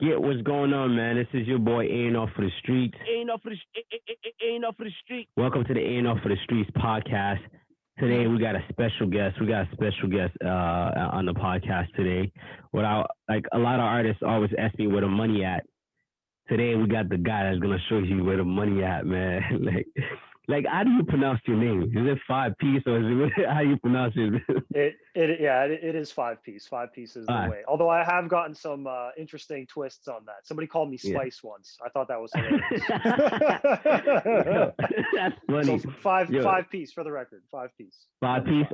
Yeah, what's going on, man? This is your boy A off for the streets. Ain't enough for the ain't enough for the street. Welcome to the A off for the streets podcast. Today we got a special guest. On the podcast today. Without like a lot of artists always ask me where the money at. Today we got the guy that's gonna show you where the money at, man. like how do you pronounce your name? Is it 5 piece or is it how you pronounce it? It is 5 piece. 5 piece is the way. Although I have gotten some interesting twists on that. Somebody called me Spice once. I thought that was hilarious. That's funny. So 5 piece for the record. 5 piece. 5 piece.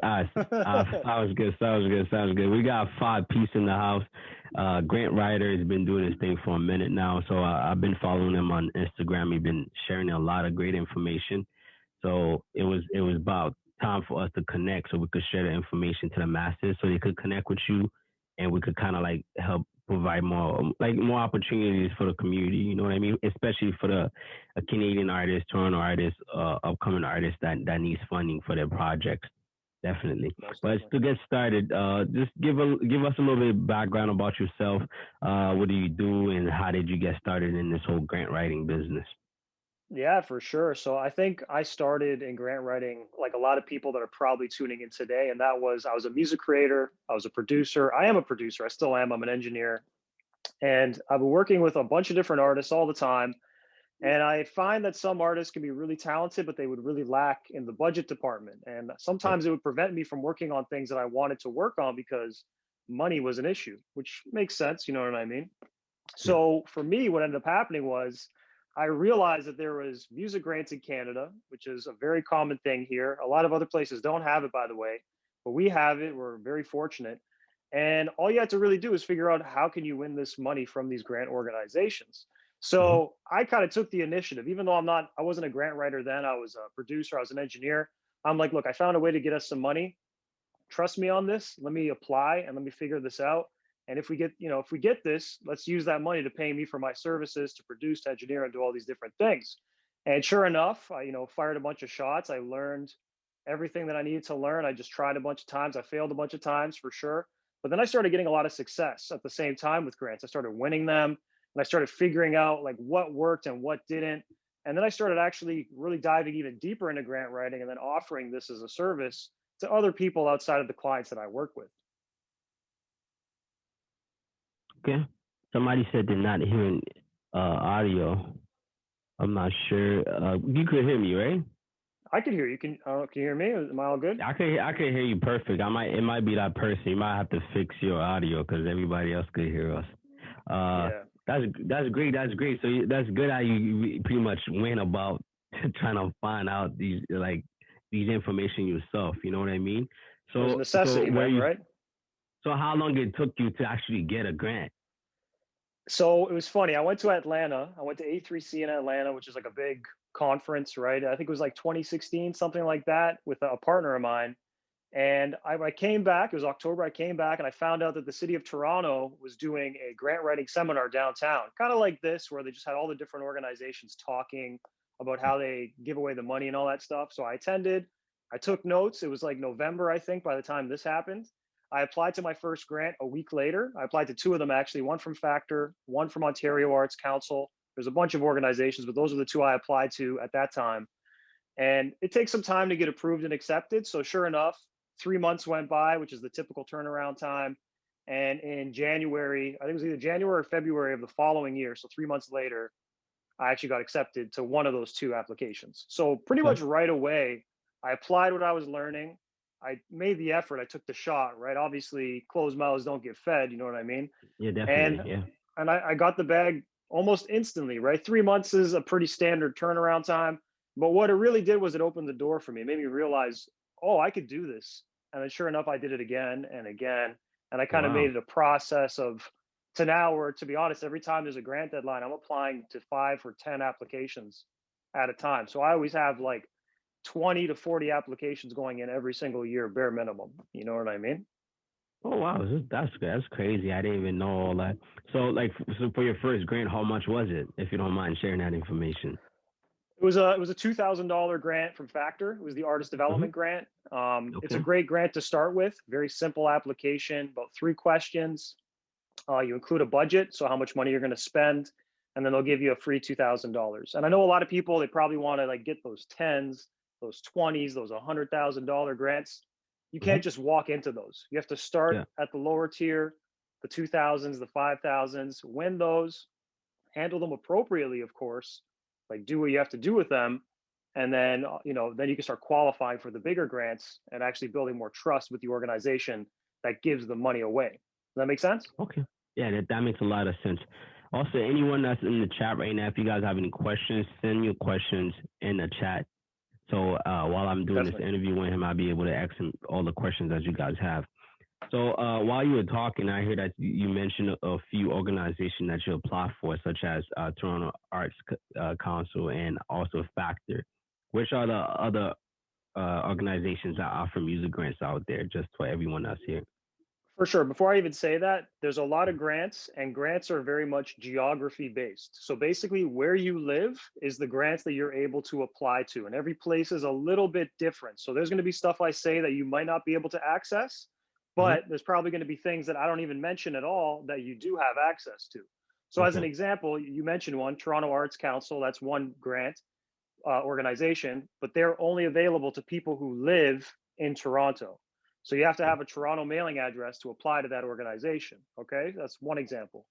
Sounds good. We got 5 piece in the house. Grant Ryder has been doing this thing for a minute now, so I've been following him on Instagram. He's been sharing a lot of great information. So it was about time for us to connect so we could share the information to the masses so they could connect with you and we could kind of like help provide more opportunities for the community, you know what I mean? Especially for a Canadian artist, Toronto artist, upcoming artist that needs funding for their projects. Definitely. But to get started, just give us a little bit of background about yourself. What do you do and how did you get started in this whole grant writing business? Yeah, for sure. So I think I started in grant writing like a lot of people that are probably tuning in today. And that was, I was a music creator. I was a producer. I am a producer. I still am. I'm an engineer. And I've been working with a bunch of different artists all the time. And I find that some artists can be really talented, but they would really lack in the budget department. And sometimes it would prevent me from working on things that I wanted to work on because money was an issue, which makes sense. You know what I mean? So for me, what ended up happening was I realized that there was music grants in Canada, which is a very common thing here. A lot of other places don't have it, by the way, but we have it. We're very fortunate. And all you have to really do is figure out how can you win this money from these grant organizations. So I kind of took the initiative, even though I wasn't a grant writer then. I was a producer. I was an engineer. I'm like, look, I found a way to get us some money. Trust me on this. Let me apply and let me figure this out. And if we get this, let's use that money to pay me for my services, to produce, to engineer, and do all these different things. And sure enough, I, fired a bunch of shots. I learned everything that I needed to learn. I just tried a bunch of times. I failed a bunch of times for sure. But then I started getting a lot of success at the same time with grants. I started winning them and I started figuring out like what worked and what didn't. And then I started actually really diving even deeper into grant writing and then offering this as a service to other people outside of the clients that I work with. Okay. Somebody said they're not hearing audio. I'm not sure. You could hear me, right? I can hear you. Can you hear me? Am I all good? I can hear you perfect. It might be that person. You might have to fix your audio because everybody else could hear us. Yeah. That's great. That's great. So that's good how you pretty much went about trying to find out these information yourself. You know what I mean? So it's necessity, right? So how long it took you to actually get a grant? So it was funny. I went to Atlanta. I went to A3C in Atlanta, which is like a big conference, right? I think it was like 2016, something like that, with a partner of mine. And I came back, it was October, I came back and I found out that the city of Toronto was doing a grant writing seminar downtown, kind of like this, where they just had all the different organizations talking about how they give away the money and all that stuff. So I attended, I took notes. It was like November, I think, by the time this happened. I applied to my first grant a week later. I applied to two of them, actually, one from Factor, one from Ontario Arts Council. There's a bunch of organizations, but those are the two I applied to at that time. And it takes some time to get approved and accepted. So sure enough, 3 months went by, which is the typical turnaround time. And in January, I think it was either January or February of the following year, so 3 months later, I actually got accepted to one of those two applications. So pretty much right away, I applied what I was learning. I made the effort. I took the shot, right? Obviously, closed mouths don't get fed. You know what I mean? Yeah, definitely. And I got the bag almost instantly, right? 3 months is a pretty standard turnaround time. But what it really did was it opened the door for me. It made me realize, oh, I could do this. And then sure enough, I did it again and again. And I kind of made it a process to now where, to be honest, every time there's a grant deadline, I'm applying to 5 or 10 applications at a time. So I always have like 20 to 40 applications going in every single year, bare minimum. You know what I mean? Oh wow, that's crazy. I didn't even know all that. So for your first grant, how much was it? If you don't mind sharing that information. It was a $2,000 grant from Factor. It was the artist development grant. It's a great grant to start with. Very simple application, about 3 questions. You include a budget, so how much money you're going to spend, and then they'll give you a free $2,000. And I know a lot of people, they probably want to like get those tens, those 20s, those $100,000 grants. You Hmm. can't just walk into those. You have to start Yeah. at the lower tier, the 2000s, the 5000s, win those, handle them appropriately, of course, like do what you have to do with them. And then, then you can start qualifying for the bigger grants and actually building more trust with the organization that gives the money away. Does that make sense? Okay. Yeah, that makes a lot of sense. Also, anyone that's in the chat right now, if you guys have any questions, send your questions in the chat. So while I'm doing this Definitely. interview with him, I'll be able to ask him all the questions that you guys have. So while you were talking, I hear that you mentioned a few organizations that you apply for, such as Toronto Arts Council and also Factor. Which are the other organizations that offer music grants out there, just for everyone that's here? For sure. Before I even say that, there's a lot of grants, and grants are very much geography based. So basically, where you live is the grants that you're able to apply to, and every place is a little bit different. So there's going to be stuff I say that you might not be able to access, Mm-hmm. but there's probably going to be things that I don't even mention at all that you do have access to. So, as an Okay. example, you mentioned one, Toronto Arts Council, that's one grant organization, but they're only available to people who live in Toronto. So you have to have a Toronto mailing address to apply to that organization. Okay, that's one example.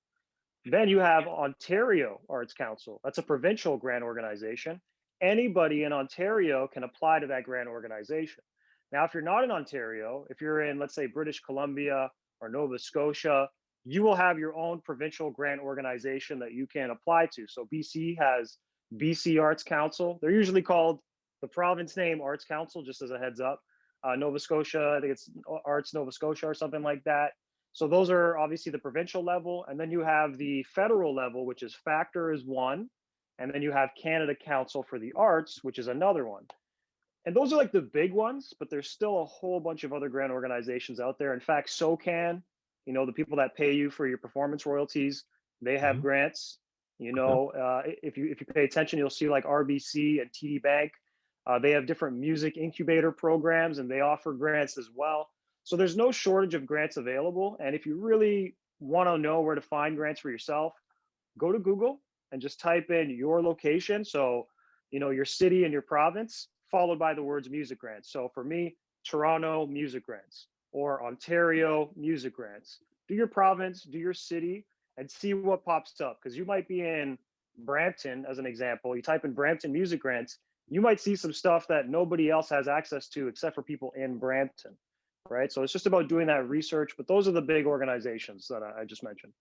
Then you have Ontario Arts Council. That's a provincial grant organization. Anybody in Ontario can apply to that grant organization. Now, if you're not in Ontario, if you're in, let's say, British Columbia or Nova Scotia, you will have your own provincial grant organization that you can apply to. So BC has BC Arts Council. They're usually called the province name Arts Council, just as a heads up. Nova Scotia, I think it's Arts Nova Scotia or something like that. So those are obviously the provincial level. And then you have the federal level, which is Factor is one. And then you have Canada Council for the Arts, which is another one. And those are like the big ones, but there's still a whole bunch of other grant organizations out there. In fact, SOCAN, the people that pay you for your performance royalties, they have Mm-hmm. grants. Okay. If you pay attention, you'll see like RBC and TD Bank. They have different music incubator programs, and they offer grants as well. So there's no shortage of grants available. And if you really want to know where to find grants for yourself, go to Google and just type in your location. So, your city and your province, followed by the words music grants. So for me, Toronto music grants or Ontario music grants. Do your province, do your city, and see what pops up. Because you might be in Brampton, as an example. You type in Brampton music grants, you might see some stuff that nobody else has access to except for people in Brampton, right? So it's just about doing that research. But those are the big organizations that I just mentioned.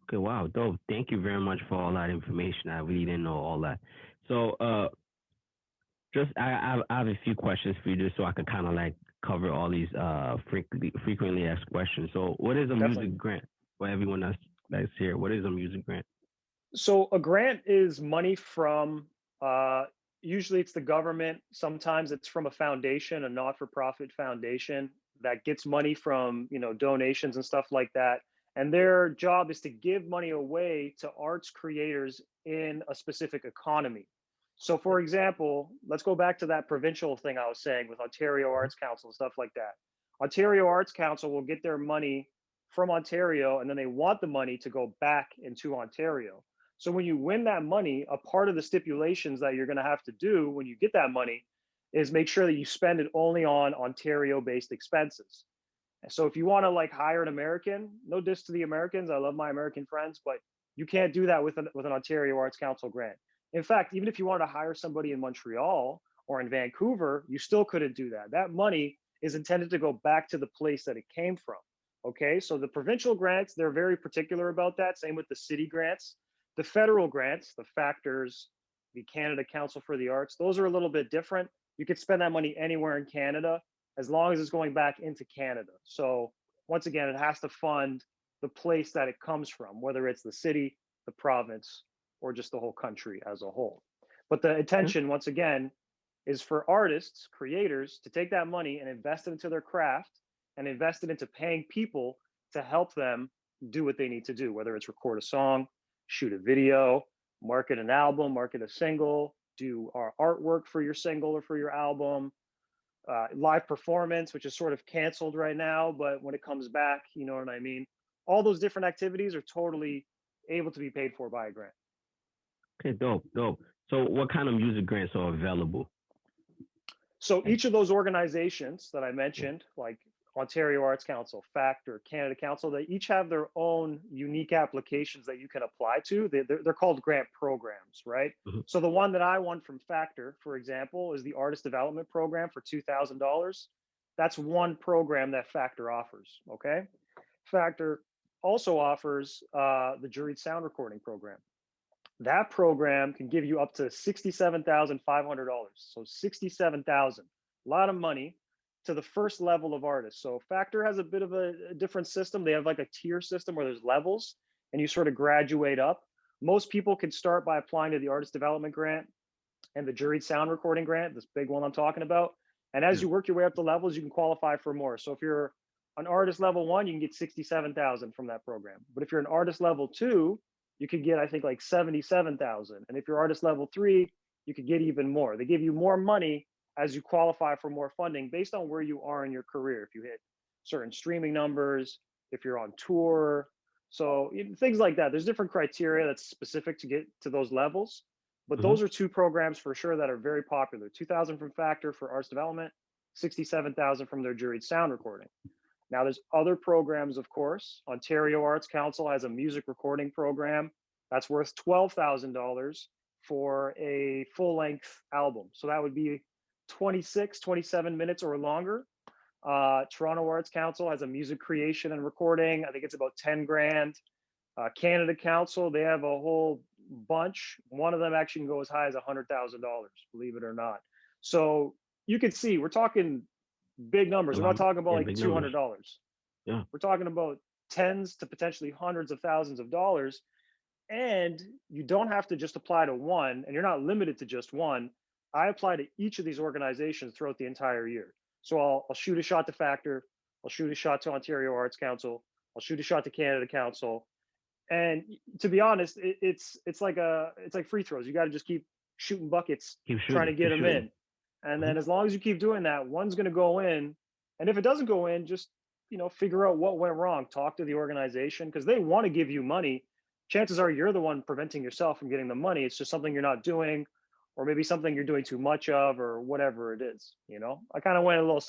Okay. Wow. Dope. Thank you very much for all that information. I really didn't know all that. So, just I have a few questions for you, just so I can kind of like cover all these frequently asked questions. So, what is a Definitely. music grant for everyone that's here? What is a music grant? So a grant is money from usually it's the government. Sometimes it's from a foundation, a not-for-profit foundation that gets money from donations and stuff like that. And their job is to give money away to arts creators in a specific economy. So, for example, let's go back to that provincial thing I was saying with Ontario Mhm. Arts Council and stuff like that. Ontario Arts Council will get their money from Ontario, and then they want the money to go back into Ontario. So when you win that money, a part of the stipulations that you're going to have to do when you get that money is make sure that you spend it only on Ontario-based expenses. And so if you want to like hire an American, no diss to the Americans, I love my American friends, but you can't do that with an Ontario Arts Council grant. In fact, even if you wanted to hire somebody in Montreal or in Vancouver, you still couldn't do that. That money is intended to go back to the place that it came from. Okay, so the provincial grants, they're very particular about that. Same with the city grants. The federal grants, the factors, the Canada Council for the Arts, those are a little bit different. You could spend that money anywhere in Canada as long as it's going back into Canada. So once again, it has to fund the place that it comes from, whether it's the city, the province, or just the whole country as a whole. But the Okay. intention, once again, is for artists, creators, to take that money and invest it into their craft and invest it into paying people to help them do what they need to do, whether it's record a song, shoot a video, market an album, market a single, do our artwork for your single or for your album, live performance, which is sort of canceled right now, but when it comes back, you know what I mean? all those different activities are totally able to be paid for by a grant. Okay, dope, dope. So what kind of music grants are available? So each of those organizations that I mentioned, like Ontario Arts Council, Factor, Canada Council, they each have their own unique applications that you can apply to. They're called grant programs, right? Mhm. So the one that I won from Factor, for example, is the Artist Development Program for $2,000. That's one program that Factor offers, okay? Factor also offers the Juried Sound Recording Program. That program can give you up to $67,500. So 67,000, a lot of money to the first level of artists. So Factor has a bit of a different system. They have like a tier system where there's levels and you sort of graduate up. Most people can start by applying to the Artist Development Grant and the Juried Sound Recording Grant, this big one I'm talking about. And as Yeah. you work your way up the levels, you can qualify for more. So if you're an artist level 1, you can get 67,000 from that program. But if you're an artist level 2, you could get, I think, like 77,000. And if you're artist level 3, you could get even more. They give you more money as you qualify for more funding based on where you are in your career. If you hit certain streaming numbers, if you're on tour, so things like that. There's different criteria that's specific to get to those levels. But Mhm. those are two programs for sure that are very popular. 2,000 from Factor for arts development, 67,000 from their juried sound recording. Now there's other programs, of course. Ontario Arts Council has a music recording program that's worth $12,000 for a full-length album. So that would be 26, 27 minutes or longer. Toronto Arts Council has a music creation and recording. I think it's about 10 grand. Canada Council, they have a whole bunch. One of them actually can go as high as $100,000, believe it or not. So you can see we're talking big numbers. We're not talking about Yeah, like big numbers. $200. Yeah. We're talking about tens to potentially hundreds of thousands of dollars. And you don't have to just apply to one, and you're not limited to just one. I apply to each of these organizations throughout the entire year. So I'll shoot a shot to Factor, I'll shoot a shot to Ontario Arts Council, I'll shoot a shot to Canada Council. And to be honest, it's like free throws. You got to just keep shooting buckets, Keep trying to shooting. get Keep them shooting. in. And Mhm. then as long as you keep doing that, one's going to go in. And if it doesn't go in, just figure out what went wrong. Talk to the organization because they want to give you money. Chances are you're the one preventing yourself from getting the money. It's just something you're not doing, or maybe something you're doing too much of, or whatever it is. I kind of went a little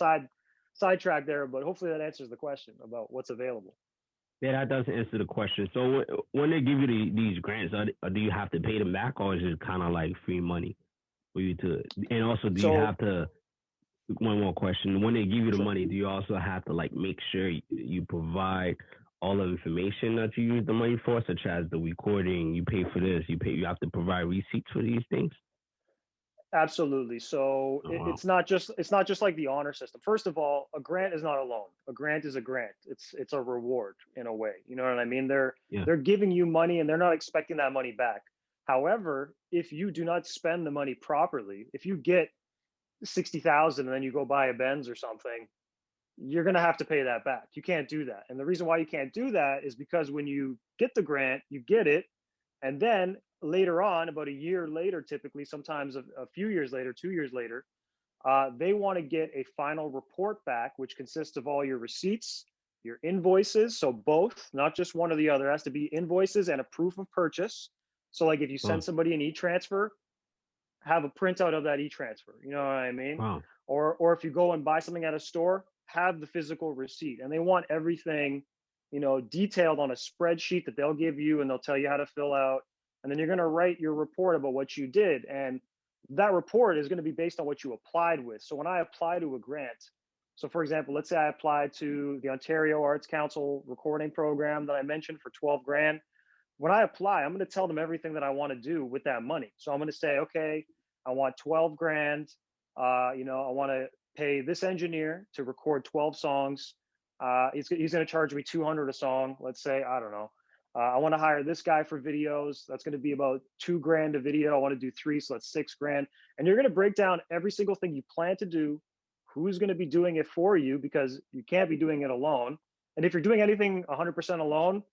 sidetrack there, but hopefully that answers the question about what's available. Yeah, that does answer the question. So when they give you these grants, do you have to pay them back, or is it kind of like free money for you to? And also, do you have to? One more question: when they give you the money, do you also have to like make sure you provide all the information that you use the money for, such as the recording? You pay for this. You have to provide receipts for these things. Absolutely. So Oh, wow. it's not just like the honor system. First of all, a grant is not a loan. A grant is a grant. It's a reward in a way. You know what I mean? They're giving you money and they're not expecting that money back. However, if you do not spend the money properly, if you get 60,000 and then you go buy a Benz or something, you're going to have to pay that back. You can't do that. And the reason why you can't do that is because when you get the grant, you get it, and then later on, about a year later, typically, sometimes a few years later, 2 years later, they want to get a final report back, which consists of all your receipts, your invoices. So both, not just one or the other, it has to be invoices and a proof of purchase. So like if you send somebody an e-transfer, have a printout of that e-transfer. You know what I mean? Wow. Or if you go and buy something at a store, have the physical receipt. And they want everything, detailed on a spreadsheet that they'll give you and they'll tell you how to fill out. And then you're going to write your report about what you did. And that report is going to be based on what you applied with. So when I apply to a grant, so for example, let's say I applied to the Ontario Arts Council recording program that I mentioned for 12 grand. When I apply, I'm going to tell them everything that I want to do with that money. So I'm going to say, okay, I want 12 grand. I want to pay this engineer to record 12 songs. He's going to charge me 200 a song. Let's say, I don't know. I want to hire this guy for videos. That's going to be about 2 grand a video. I want to do 3, so that's 6 grand. And you're going to break down every single thing you plan to do, who's going to be doing it for you, because you can't be doing it alone. And if you're doing anything 100% alone,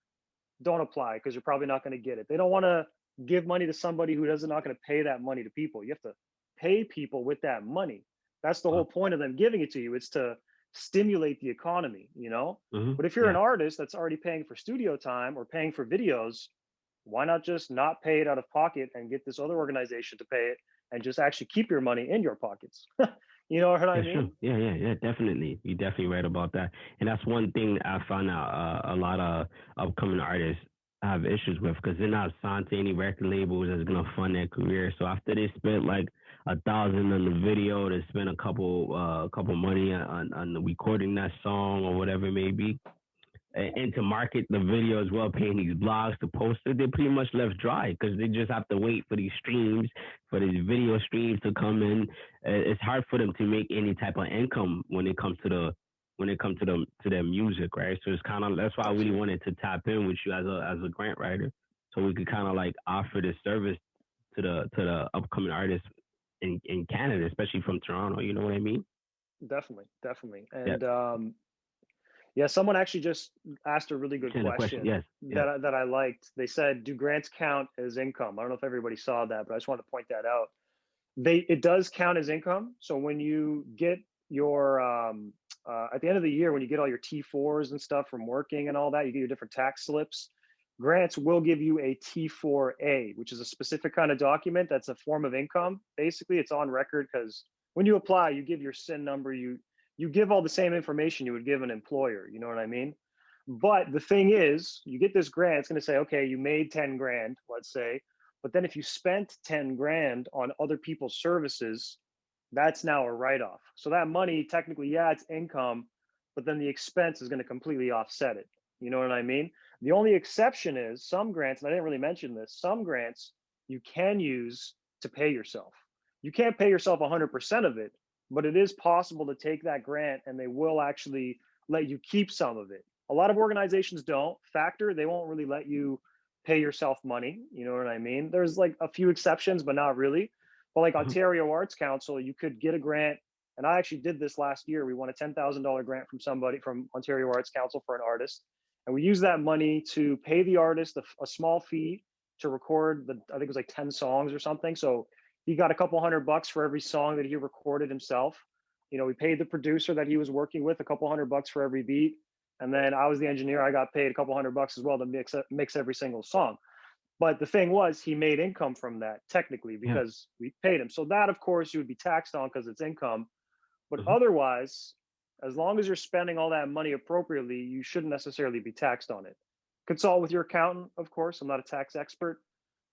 don't apply because you're probably not going to get it. They don't want to give money to somebody who doesn't not going to pay that money to people. You have to pay people with that money. That's the whole point of them giving it to you. It's to stimulate the economy, you know? But if you're an Yeah, artist that's already paying for studio time or paying for videos, why not just not pay it out of pocket and get this other organization to pay it and just actually keep your money in your pockets? You know what I that's true. mean? Yeah, definitely. You're definitely right about that. And that's one thing I found out a lot of upcoming artists have issues with because they're not signed to any record labels that's gonna fund their career. So after they spent like 1,000 on the video, they spend a couple money on recording that song or whatever it may be, and to market the video as well, paying these blogs to post it, they're pretty much left dry because they just have to wait for these streams, for these video streams to come in. It's hard for them to make any type of income when it comes to their music, right? So it's kind of that's why I really Absolutely. wanted to tap in with you as a grant writer, so we could kind of like offer this service to the upcoming artists in Canada, especially from Toronto. You know what I mean? Definitely, definitely. Yeah. And yeah, someone actually just asked a really good Send a question. question Yes. Yeah. that I liked. They said, "Do grants count as income?" I don't know if everybody saw that, but I just wanted to point that out. It does count as income. So when you get your at the end of the year, when you get all your T4s and stuff from working and all that, you get your different tax slips. Grants will give you a T4A, which is a specific kind of document that's a form of income. Basically, it's on record because when you apply, you give your SIN number, you give all the same information you would give an employer. You know what I mean? But the thing is, you get this grant, it's going to say, okay, you made 10 grand, let's say. But then if you spent 10 grand on other people's services, that's now a write off. So that money, technically, yeah, it's income, but then the expense is going to completely offset it. You know what I mean? The only exception is some grants, and I didn't really mention this, some grants you can use to pay yourself. You can't pay yourself 100% of it, but it is possible to take that grant and they will actually let you keep some of it. A lot of organizations don't. Factor, they won't really let you pay yourself money. You know what I mean? There's like a few exceptions, but not really. But like Mhm. Ontario Arts Council, you could get a grant. And I actually did this last year. We won a $10,000 grant from somebody from Ontario Arts Council for an artist. And we used that money to pay the artist a small fee to record I think it was like 10 songs or something. So he got a couple $100 for every song that he recorded himself. You know, we paid the producer that he was working with a couple $100 for every beat. And then I was the engineer. I got paid a couple $100 as well to mix every single song. But the thing was, he made income from that technically Yeah. because we paid him. So that, of course, you would be taxed on because it's income. But Mhm. otherwise, as long as you're spending all that money appropriately, you shouldn't necessarily be taxed on it. Consult with your accountant, of course. I'm not a tax expert,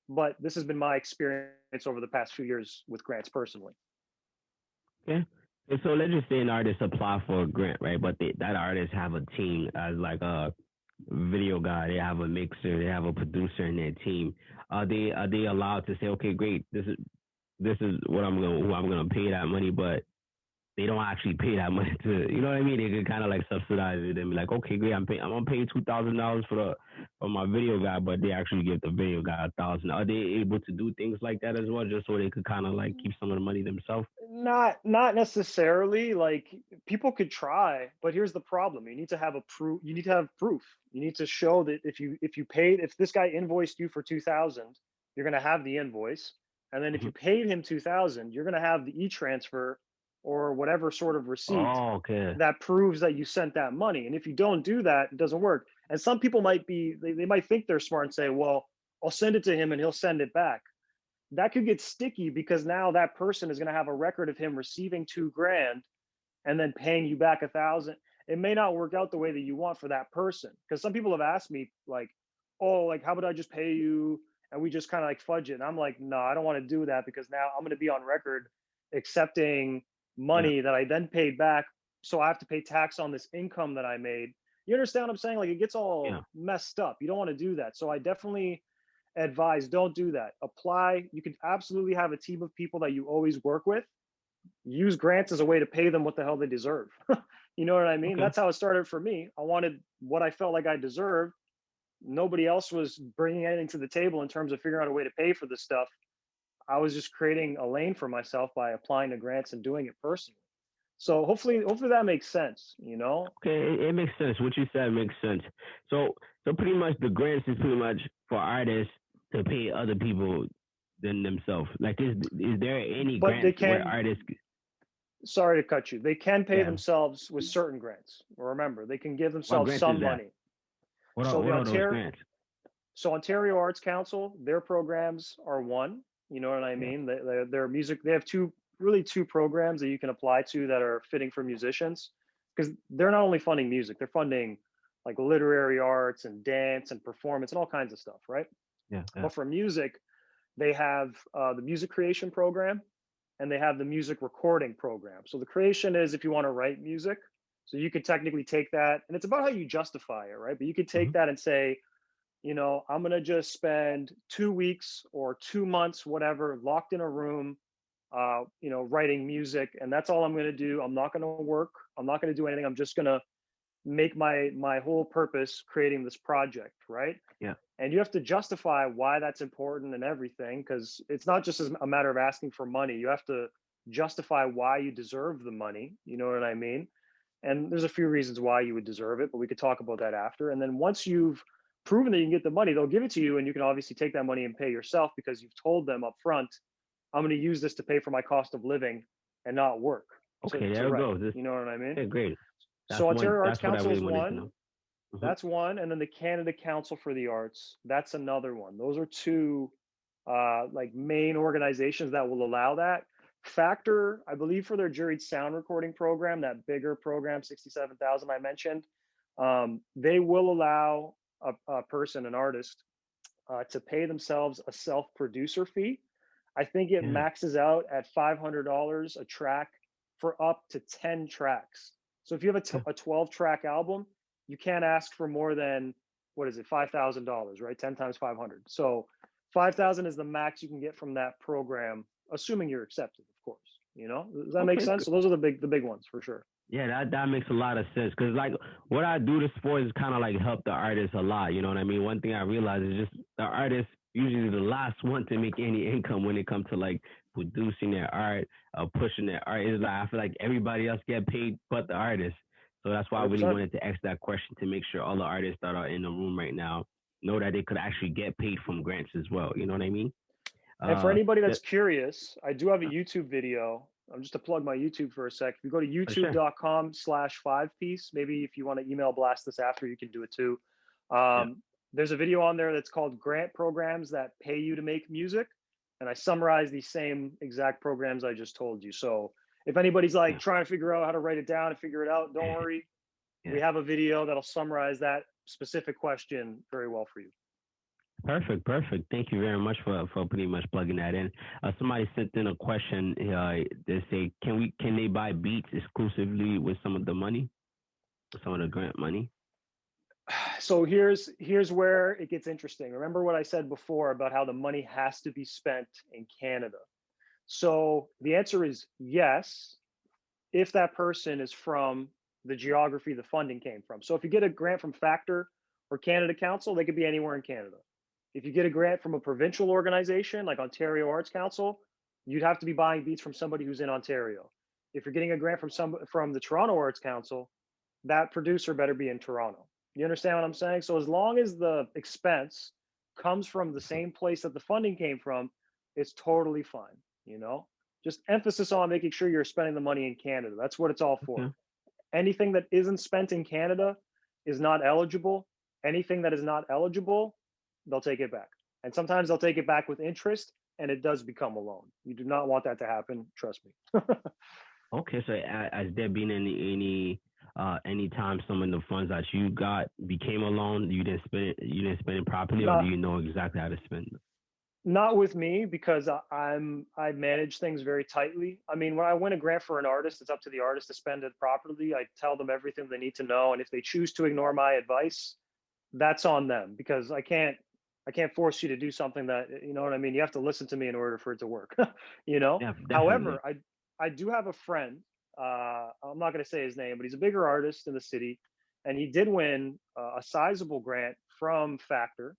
but this has been my experience over the past few years with grants personally. Okay. And so let's just say an artist apply for a grant, right? But that artist have a team as like a video guy. They have a mixer. They have a producer in their team. Are they allowed to say, okay, great, this is what who I'm gonna pay that money, but they don't actually pay that money to, you know what I mean? They could kind of like subsidize it and be like, okay, great, I'm gonna pay $2,000 for my video guy, but they actually give the video guy 1,000. Are they able to do things like that as well, just so they could kind of like keep some of the money themselves? Not necessarily. Like people could try, but here's the problem: you need to have a proof. You need to have proof. You need to show that if you paid, if this guy invoiced you for 2,000, you're going to have the invoice, and then if Mm-hmm. you paid him 2,000, you're going to have the e-transfer or whatever sort of receipt Oh, okay. that proves that you sent that money. And if you don't do that, it doesn't work. And some people might be they might think they're smart and say, well, I'll send it to him and he'll send it back. That could get sticky because now that person is going to have a record of him receiving 2 grand and then paying you back 1,000. It may not work out the way that you want for that person. Because some people have asked me like, oh, like how about I just pay you and we just kind of like fudge it. And I'm like, no, I don't want to do that because now I'm going to be on record accepting Yeah, money that I then paid back. So I have to pay tax on this income that I made. You understand what I'm saying? Like it gets all yeah. messed up. You don't want to do that. So I definitely advise don't do that. Apply. You can absolutely have a team of people that you always work with. Use grants as a way to pay them what the hell they deserve. You know what I mean? Okay. That's how it started for me. I wanted what I felt like I deserved. Nobody else was bringing anything to the table in terms of figuring out a way to pay for this stuff. I was just creating a lane for myself by applying to grants and doing it personally. So hopefully that makes sense, you know? Okay, it makes sense. What you said makes sense. So pretty much the grants is pretty much for artists to pay other people than themselves. Like, is there any But they grants where can't artists? sorry to cut you. They can pay Yeah. themselves with certain grants. Remember, they can give What themselves grants is some that? money. So the What are those Ontario, grants? so Ontario Arts Council, their programs are one. You know what I Yeah. mean? Their music. They have two programs that you can apply to that are fitting for musicians, because they're not only funding music, they're funding like literary arts and dance and performance and all kinds of stuff, right? Yeah. Yeah. But for music, they have the music creation program and they have the music recording program. So the creation is if you want to write music. So you could technically take that, and it's about how you justify it, right? But you could take Hmm. that and say, I'm going to just spend 2 weeks or 2 months, whatever, locked in a room, writing music. And that's all I'm going to do. I'm not going to work. I'm not going to do anything. I'm just going to make my whole purpose creating this project, right? Yeah. And you have to justify why that's important and everything, because it's not just a matter of asking for money. You have to justify why you deserve the money. You know what I mean? And there's a few reasons why you would deserve it, but we could talk about that after. And then once you've proven that you can get the money, they'll give it to you, and you can obviously take that money and pay yourself because you've told them up front, I'm going to use this to pay for my cost of living and not work to, Okay, to there it write. goes. You know what I mean? Yeah, great. So Ontario Arts That's what I Council really is wanted to one. know. Hmm. That's one. And then the Canada Council for the Arts, that's another one. Those are two like main organizations that will allow that. Factor, I believe, for their juried sound recording program, that bigger program, 67,000 I mentioned, they will allow a person, an artist, to pay themselves a self-producer fee. I think it Yeah. maxes out at $500 a track for up to 10 tracks. So if you have Yeah. a 12 track album, you can't ask for more than, what is it, $5,000, right? 10 times 500. So 5,000 is the max you can get from that program, assuming you're accepted, of course. Does that make Okay. sense? So those are the big ones for sure. Yeah, that makes a lot of sense because like what I do this for is kind of like help the artist a lot. You know what I mean? One thing I realize is just the artist usually the last one to make any income when it comes to like producing their art, pushing their art. It's like I feel like everybody else get paid but the artist. So that's why I really 100%. wanted to ask that question to make sure all the artists that are in the room right now know that they could actually get paid from grants as well. You know what I mean? And for Uh, anybody the, that's curious, I do have a YouTube video. Just to plug my YouTube for a sec. If you go to for sure. youtube.com/5piece, maybe if you want to email blast this after, you can do it too. Yeah. There's a video on there that's called Grant Programs That Pay You to Make Music. And I summarize these same exact programs I just told you. So if anybody's like Yeah. trying to figure out how to write it down and figure it out, don't worry. Yeah. We have a video that'll summarize that specific question very well for you. Perfect, perfect. Thank you very much for pretty much plugging that in. Somebody sent in a question. They say, can they buy beats exclusively with some of the money, with some of the grant money? So here's where it gets interesting. Remember what I said before about how the money has to be spent in Canada. So the answer is yes, if that person is from the geography the funding came from. So if you get a grant from Factor or Canada Council, they could be anywhere in Canada. If you get a grant from a provincial organization like Ontario Arts Council, you'd have to be buying beats from somebody who's in Ontario. If you're getting a grant from the Toronto Arts Council, that producer better be in Toronto. You understand what I'm saying? So as long as the expense comes from the same place that the funding came from, it's totally fine. Just emphasis on making sure you're spending the money in Canada. That's what it's all for. Okay. Anything that isn't spent in Canada is not eligible. Anything that is not eligible, they'll take it back. And sometimes they'll take it back with interest, and it does become a loan. You do not want that to happen. Trust me. Okay. So has there been any time some of the funds that you got became a loan? You didn't spend it properly, or do Not you know exactly how to spend it? not with me, because I manage things very tightly. I mean, when I win a grant for an artist, it's up to the artist to spend it properly. I tell them everything they need to know, and if they choose to ignore my advice, that's on them, because I can't force you to do something that, you know what I mean. You have to listen to me in order for it to work. Yeah, However, definitely. I do have a friend. I'm not going to say his name, but he's a bigger artist in the city, and he did win a sizable grant from Factor.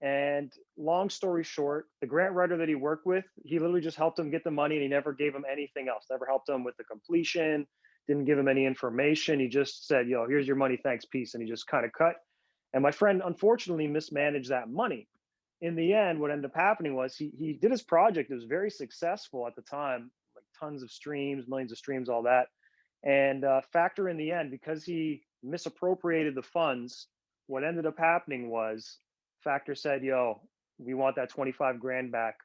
And long story short, the grant writer that he worked with, he literally just helped him get the money, and he never gave him anything else. Never helped him with the completion. Didn't give him any information. He just said, "Yo, here's your money, thanks, peace," and he just kind of cut. And my friend unfortunately mismanaged that money. In the end, what ended up happening was he did his project. It was very successful at the time, like tons of streams, millions of streams, all that. And Factor in the end, because he misappropriated the funds, what ended up happening was Factor said, "Yo, we want that 25 grand back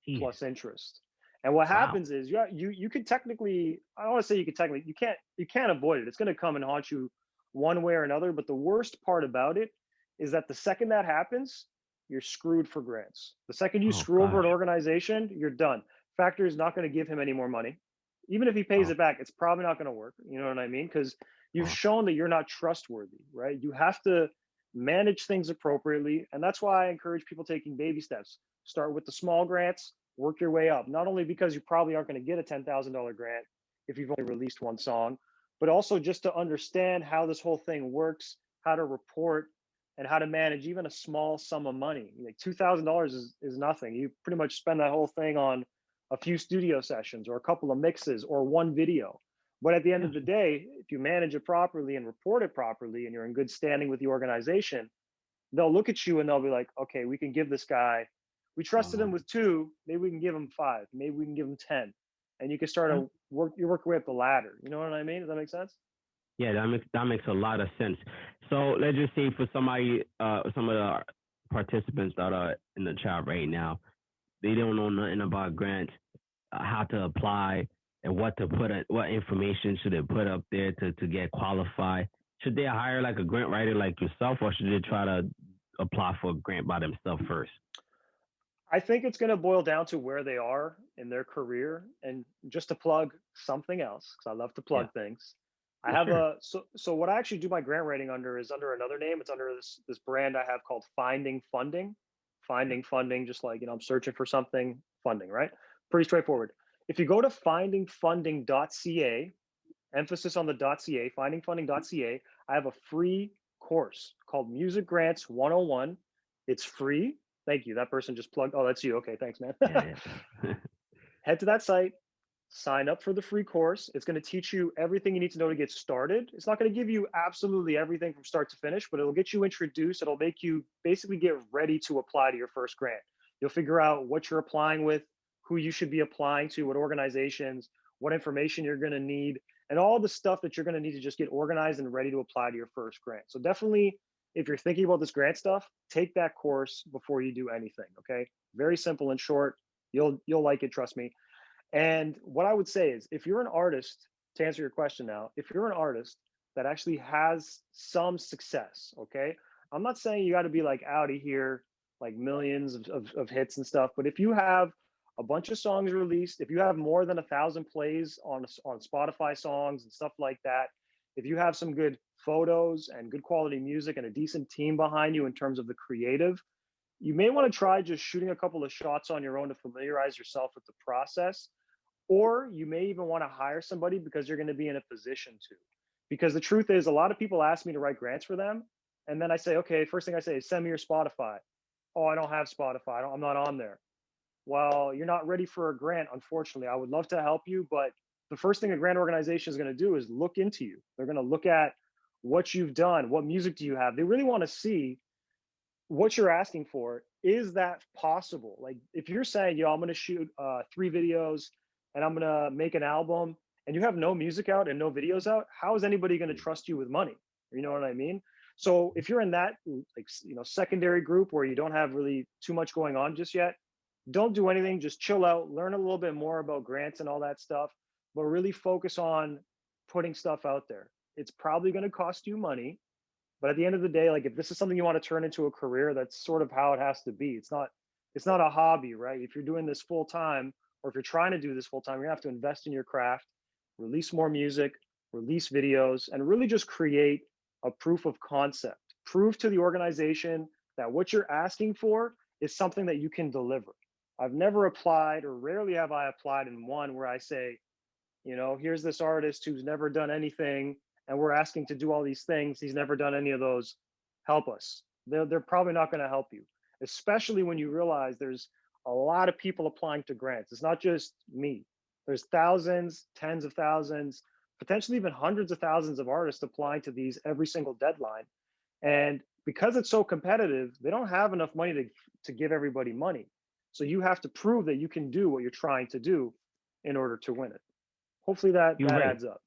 Jeez. plus interest." And what Wow. happens is you could technically, I don't want to say you could technically, you can't avoid it. It's going to come and haunt you one way or another. But the worst part about it is that the second that happens, you're screwed for grants. The second you Oh screw over an gosh. organization, you're done. Factor is not going to give him any more money. Even if he pays Oh, it back, it's probably not going to work. You know what I mean? Because you've oh, shown that you're not trustworthy, right? You have to manage things appropriately. And that's why I encourage people taking baby steps. Start with the small grants, work your way up. Not only because you probably aren't going to get a $10,000 grant if you've only released one song, but also just to understand how this whole thing works, how to report, and how to manage even a small sum of money. Like $2,000 is nothing. You pretty much spend that whole thing on a few studio sessions or a couple of mixes or one video. But at the end yeah. of the day, if you manage it properly and report it properly and you're in good standing with the organization, they'll look at you and they'll be like, okay, we can give this guy, we trusted him Um, with two, maybe we can give him five, maybe we can give him 10. And you can start yeah. to work your way up the ladder. You know what I mean? Does that make sense? Yeah, that makes a lot of sense. So let's just say for somebody, some of the participants that are in the chat right now, they don't know nothing about grants, how to apply, and what information should they put up there to get qualified. Should they hire like a grant writer like yourself, or should they try to apply for a grant by themselves first? I think it's going to boil down to where they are in their career. And just to plug something else, because I love to Yeah, plug things. I for have sure. so what I actually do my grant writing under is under another name. It's under this brand I have called Finding Funding. Yeah. Finding funding, just like I'm searching for something, funding, right? Pretty straightforward. If you go to findingfunding.ca, emphasis on the .ca, findingfunding.ca, I have a free course called Music Grants 101. It's free. Thank you. That person just plugged. Oh, that's you. Okay, thanks, man. Yeah, yeah. Head to that site, sign up for the free course. It's going to teach you everything you need to know to get started. It's not going to give you absolutely everything from start to finish, but it'll get you introduced. It'll make you basically get ready to apply to your first grant. You'll figure out what you're applying with, who you should be applying to, what organizations, what information you're going to need, and all the stuff that you're going to need to just get organized and ready to apply to your first grant. So definitely, if you're thinking about this grant stuff, take that course before you do anything. Okay, very simple and short. You'll like it, trust me. And what I would say is, if you're an artist, to answer your question now, if you're an artist that actually has some success, okay, I'm not saying you got to be like out of here, like millions of hits and stuff, but if you have a bunch of songs released, if you have more than 1,000 plays on Spotify songs and stuff like that, if you have some good photos and good quality music and a decent team behind you in terms of the creative, you may want to try just shooting a couple of shots on your own to familiarize yourself with the process. Or you may even want to hire somebody because you're going to be in a position to. Because the truth is, a lot of people ask me to write grants for them. And then I say, okay, first thing I say is send me your Spotify. Oh, I don't have Spotify. I'm not on there. Well, you're not ready for a grant, unfortunately. I would love to help you, but the first thing a grant organization is going to do is look into you. They're going to look at what you've done. What music do you have? They really want to see what you're asking for. Is that possible? Like if you're saying, yo, I'm going to shoot 3 videos and I'm going to make an album and you have no music out and no videos out, how is anybody going to trust you with money? You know what I mean? So if you're in that like secondary group where you don't have really too much going on just yet, don't do anything, just chill out, learn a little bit more about grants and all that stuff, but really focus on putting stuff out there. It's probably going to cost you money, but at the end of the day, like if this is something you want to turn into a career, that's sort of how it has to be. It's not a hobby, right? If you're doing this full time, or if you're trying to do this full time, you're gonna have to invest in your craft, release more music, release videos, and really just create a proof of concept. Prove to the organization that what you're asking for is something that you can deliver. I've never applied, or rarely have I applied in one where I say, here's this artist who's never done anything and we're asking to do all these things. He's never done any of those. Help us. They're probably not going to help you, especially when you realize there's a lot of people applying to grants. It's not just me. There's thousands, tens of thousands, potentially even hundreds of thousands of artists applying to these every single deadline. And because it's so competitive, they don't have enough money to give everybody money. So you have to prove that you can do what you're trying to do in order to win it. Hopefully that You're right. adds up.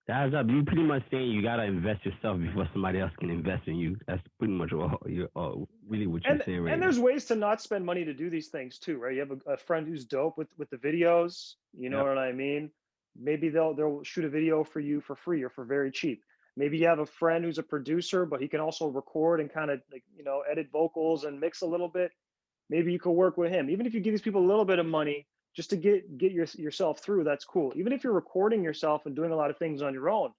That adds up. You pretty much saying you gotta invest yourself before somebody else can invest in you. That's pretty much really what you're saying right And now. there's ways to not spend money to do these things too, right? You have a friend who's dope with the videos, you know Yep. what I mean? Maybe they'll shoot a video for you for free or for very cheap. Maybe you have a friend who's a producer, but he can also record and kind of like, edit vocals and mix a little bit. Maybe you could work with him. Even if you give these people a little bit of money just to get yourself through, that's cool. Even if you're recording yourself and doing a lot of things on your own,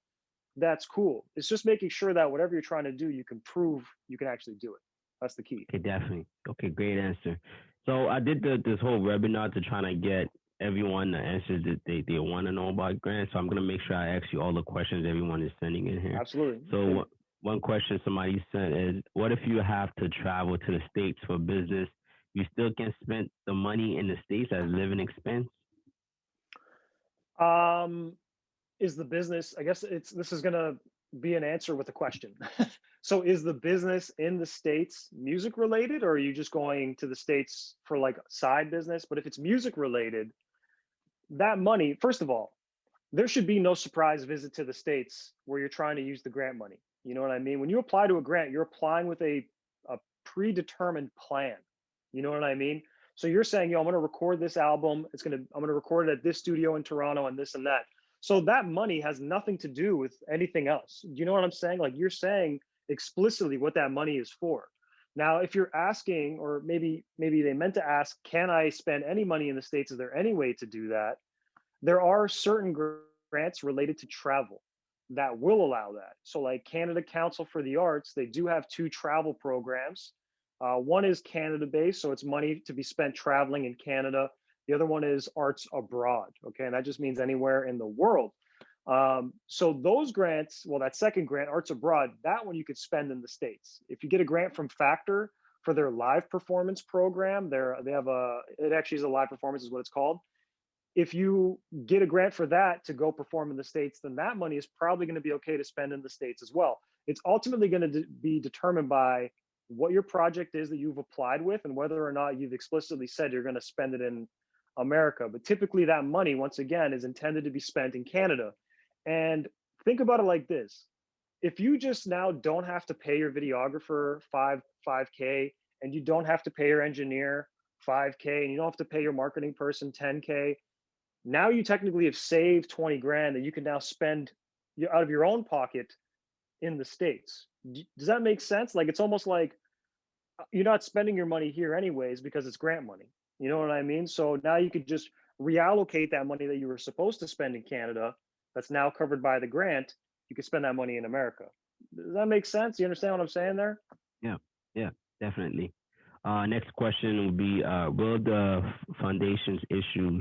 that's cool. It's just making sure that whatever you're trying to do, you can prove you can actually do it. That's the key. Okay, definitely. Okay, great answer. So I did this whole webinar to try to get everyone the answers that they want to know about grants. So I'm gonna make sure I ask you all the questions everyone is sending in here. Absolutely. So one question somebody sent is, what if you have to travel to the States for business? You still can spend the money in the States as living expense? Is the business, I guess this is gonna be an answer with a question. So is the business in the States music related, or are you just going to the States for like side business? But if it's music related, that money, first of all, there should be no surprise visit to the States where you're trying to use the grant money. You know what I mean? When you apply to a grant, you're applying with a predetermined plan. You know what I mean? So you're saying, yo, I'm gonna record this album. I'm gonna record it at this studio in Toronto and this and that. So that money has nothing to do with anything else. Do you know what I'm saying? Like, you're saying explicitly what that money is for. Now, if you're asking, or maybe they meant to ask, can I spend any money in the States? Is there any way to do that? There are certain grants related to travel that will allow that. So like Canada Council for the Arts, they do have two travel programs. One is Canada based, so it's money to be spent traveling in Canada. The other one is Arts Abroad, okay? And that just means anywhere in the world. So those grants, well, that second grant, Arts Abroad, that one you could spend in the States. If you get a grant from Factor for their live performance program, it actually is a live performance is what it's called. If you get a grant for that to go perform in the States, then that money is probably going to be okay to spend in the States as well. It's ultimately going to be determined by what your project is that you've applied with and whether or not you've explicitly said you're going to spend it in America. But typically that money, once again, is intended to be spent in Canada. And think about it like this. If you just now don't have to pay your videographer 5K, and you don't have to pay your engineer 5K, and you don't have to pay your marketing person 10K, now you technically have saved 20 grand that you can now spend out of your own pocket in the States. Does that make sense? Like, it's almost like you're not spending your money here anyways because it's grant money. You know what I mean? So now you could just reallocate that money that you were supposed to spend in Canada that's now covered by the grant. You could spend that money in America. Does that make sense? You understand what I'm saying there? Yeah, definitely. Next question would be, will the foundations issue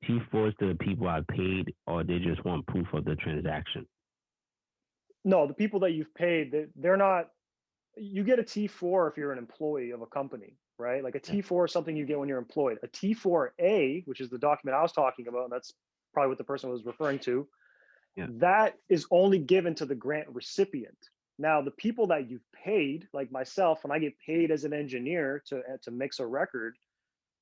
T4s to the people I paid, or they just want proof of the transaction? No, the people that you've paid, they're not. You get a T4 if you're an employee of a company, right? Like a T4 is something you get when you're employed. A T4A, which is the document I was talking about, and that's probably what the person was referring to, that is only given to the grant recipient. Now, the people that you've paid, like myself, when I get paid as an engineer to mix a record,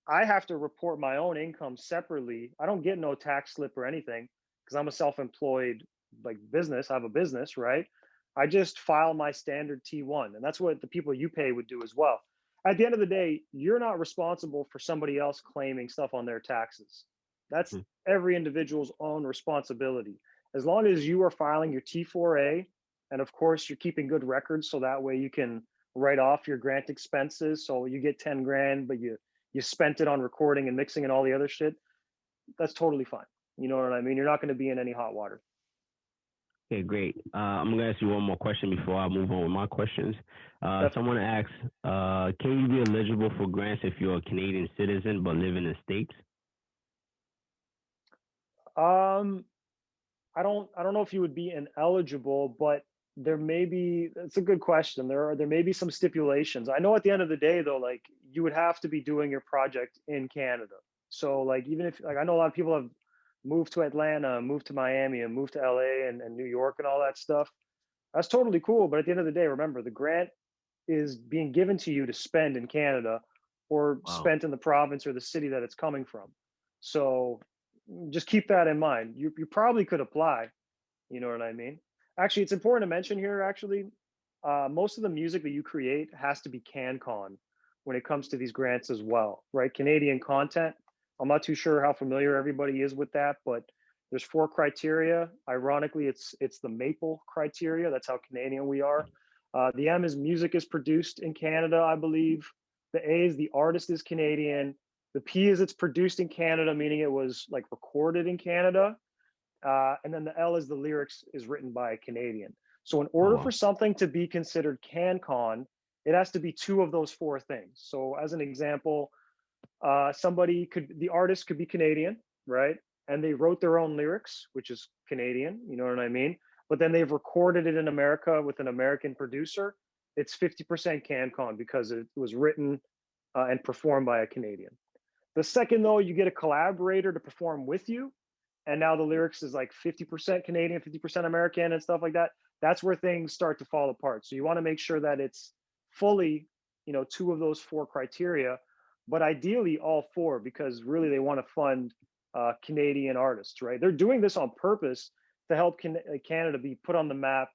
I have to report my own income separately. I don't get no tax slip or anything because I'm a self-employed business. I have a business, right? I just file my standard T1, and that's what the people you pay would do as well. At the end of the day, you're not responsible for somebody else claiming stuff on their taxes. That's every individual's own responsibility. As long as you are filing your T4A, and of course you're keeping good records, so that way you can write off your grant expenses. So you get 10 grand, but you spent it on recording and mixing and all the other shit, that's totally fine. You know what I mean? You're not going to be in any hot water. Okay, great. I'm going to ask you one more question before I move on with my questions. Someone asks, can you be eligible for grants if you're a Canadian citizen but live in the States? I don't know if you would be ineligible, but it's a good question. There may be some stipulations. I know at the end of the day though, like, you would have to be doing your project in Canada. So like, even if, like, I know a lot of people have moved to Atlanta, moved to Miami, and moved to LA and New York and all that stuff. That's totally cool. But at the end of the day, remember, the grant is being given to you to spend in Canada or spent in the province or the city that it's coming from. So just keep that in mind. You probably could apply. You know what I mean? Actually, it's important to mention here. Actually, most of the music that you create has to be CanCon when it comes to these grants as well, right? Canadian content. I'm not too sure how familiar everybody is with that, but there's 4 criteria. Ironically, it's the Maple criteria. That's how Canadian we are. The M is music is produced in Canada, I believe. The A is the artist is Canadian. The P is it's produced in Canada, meaning it was like recorded in Canada. And then the L is the lyrics is written by a Canadian. So in Oh order for wow. something to be considered CanCon, it has to be 2 of those 4 things. So as an example, the artist could be Canadian, right? And they wrote their own lyrics, which is Canadian, you know what I mean? But then they've recorded it in America with an American producer. It's 50% CanCon because it was written and performed by a Canadian. The second, though, you get a collaborator to perform with you, and now the lyrics is like 50% Canadian, 50% American, and stuff like that. That's where things start to fall apart. So you want to make sure that it's fully, 2 of those 4 criteria, but ideally all 4, because really they want to fund Canadian artists, right? They're doing this on purpose to help Canada be put on the map